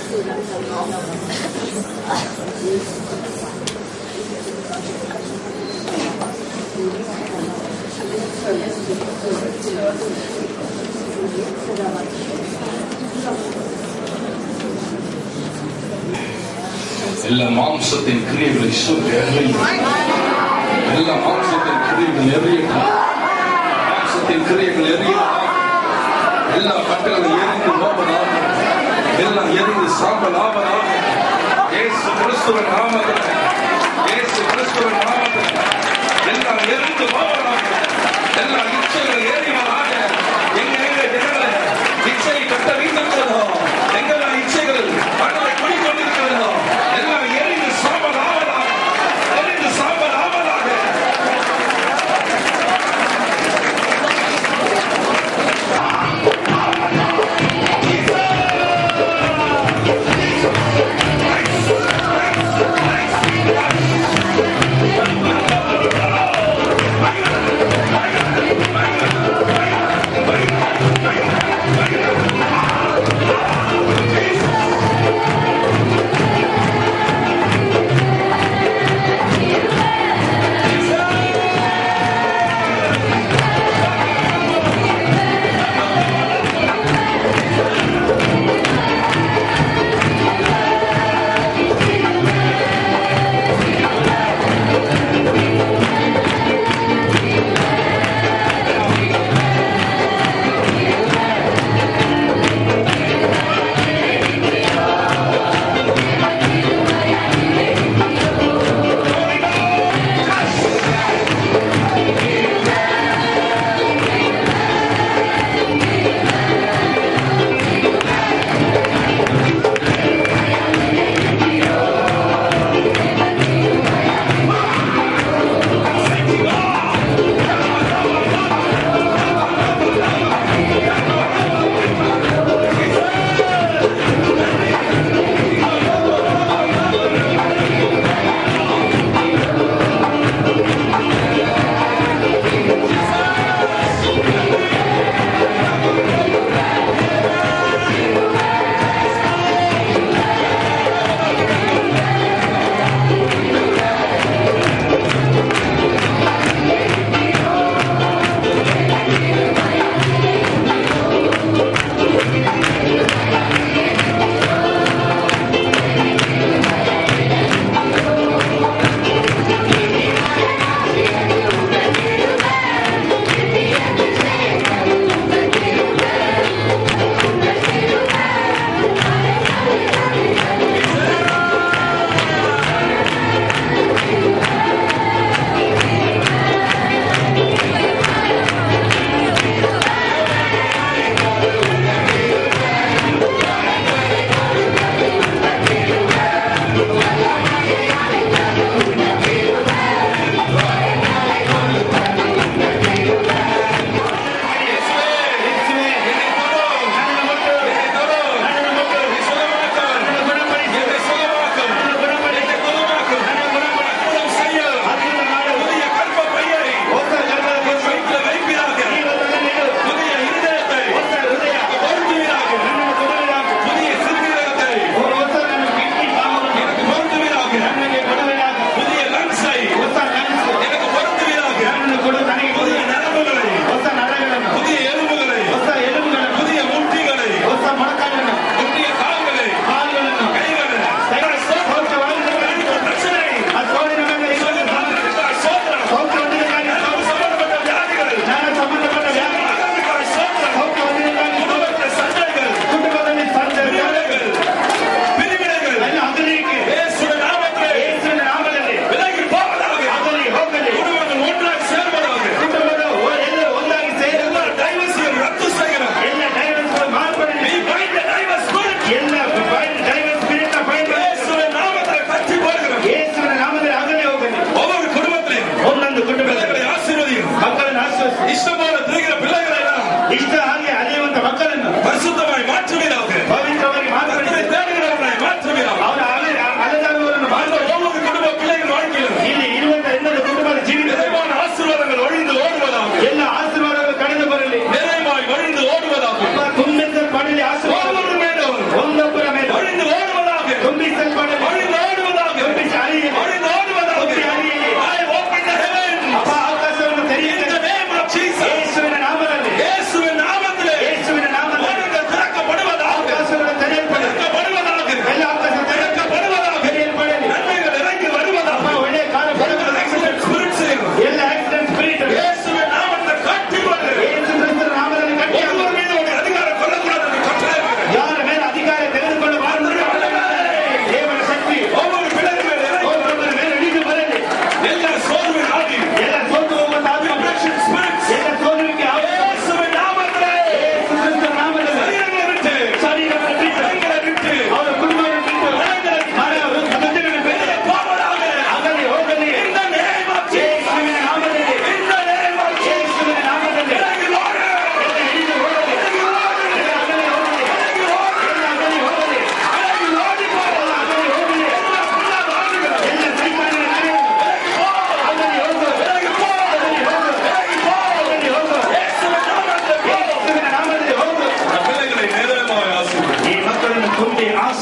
எல்லா மாம்சத்தின் கிரியைகளை சொல்லி எல்லா மாம்சத்தின் கிரியைகள் எறியட்டும். மாம்சத்தின் கிரியைகள் எறியட்டும். எல்லா கட்டுகளும் எரிந்து போவதாக, எல்லாம் எரிந்து சாம்பலாவதாக. இயேசு கிறிஸ்துவின் நாமத்தில், இயேசு கிறிஸ்துவின் நாமத்தில் எல்லாம் எரிந்து போவதாக. எல்லா இச்சைகள் எரிவதாக. எங்க ஜனங்களை இச்சை கட்ட வைத்திருக்கிறதோ, எங்கெல்லாம் இச்சைகள் மனதை குடிக்கொண்டிருக்கிறதோ எல்லாம் எரிந்து சாம்பல் ஆவதாக, எரிந்து சாம்பல் ஆவதாக.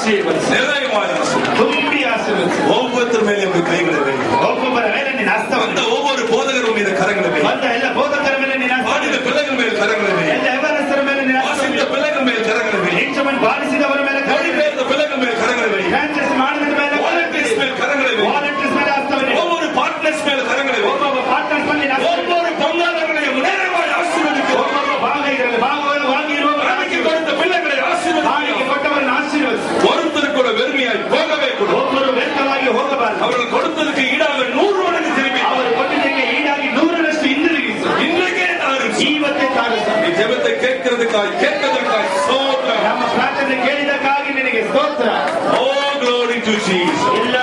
ಆಶೀರ್ವದಿಸು. நிறைவாய் ஆசீர்வதி. ತುಂಬಿ ಆಶೀರ್ವದಿಸು. ஒவ்வொருத்தர் மேலும் உங்கள் கைகளை வை. ಒಬ್ಬೊಬ್ಬರ ಮೇಲೆ ನಿನ್ನ ಹಸ್ತವನ್ನು. ஒவ்வொரு போதகரும் மீது கரங்களை வை. ಬಂದ ಎಲ್ಲ ಬೋಧಕರ ಮೇಲೆ ನಿನ್ನ ಹಸ್ತವನ್ನು. பாடின பிள்ளைகள் மேல் கரங்களை வை. ಎಲ್ಲ ಯವನಸ್ಥರ ಮೇಲೆ ನಿನ್ನ ಹಸ್ತವನ್ನು. வாசித்த பிள்ளைகள் மேல் கரங்களை வை. ಯೇಸುವನ್ನು ಬಾಧಿಸಿದವರ ಮೇಲೆ ಕರங்களை வை. மொழிபெயர்த்த பிள்ளைகள் மேல் கரங்களை வை. ಫ್ರಾಂಚೈಸ್ ಮಾಡಿದ ಮೇಲೆ வாலண்டியர்ஸ் மேல் கரங்களை வை. ವಾಲಂಟಿಯರ್ಸ್ ಮೇಲೆ ಹಸ್ತವನ್ನು. ஒவ்வொரு பார்ட்னர்ஸ் மேல் கரங்களை வை. ಒಬ್ಬೊಬ್ಬ ಪಾರ್ಟ್ನರ್ಸ್ ಮೇಲೆ ನಿನ್ನ ಹಸ್ತವನ್ನು. ஒவ்வொரு பங்காளர்களையும் நிறைவாய் ஆசீர்வதிக்கிறோம். ಒಬ್ಬೊಬ್ಬ ಭಾಗವಾಗಿರುವ காணிக்கை கொடுத்த பிள்ளைகளை ஆசீர்வதிக்கிறோம். ಕಾಣಿಕೆ ಕೊಟ್ಟವರನ್ನು ಆಶೀರ್ವದಿಸು. ஒருத்தருக்கு கூட வெறுமையாய் போகவே கூடாது. ಒಬ್ಬರು ವ್ಯರ್ಥವಾಗಿ ಹೋಗಬಾರದು. அவர்கள் கொடுத்ததுக்கு ஈடாக 100 மடங்கு திரும்பி ಅವರು ಕೊಟ್ಟಿದ್ದಕ್ಕೆ ಈಡಾಗಿ 100ರಷ್ಟು ಹಿಂದಿರುಗಿಸು. இன்றைக்கே தாரும். ಇವತ್ತೇ ತಾರಿಸು. நீ ஜெபத்தை கேட்கறதுக்காய் ஸ்தோத்திரம். ನಮ್ಮ ಪ್ರಾರ್ಥನೆ ಕೇಳಿದಕ್ಕಾಗಿ ನಿನಗೆ ಸ್ತೋತ್ರ. Oh glory to Jesus. ಎಲ್ಲ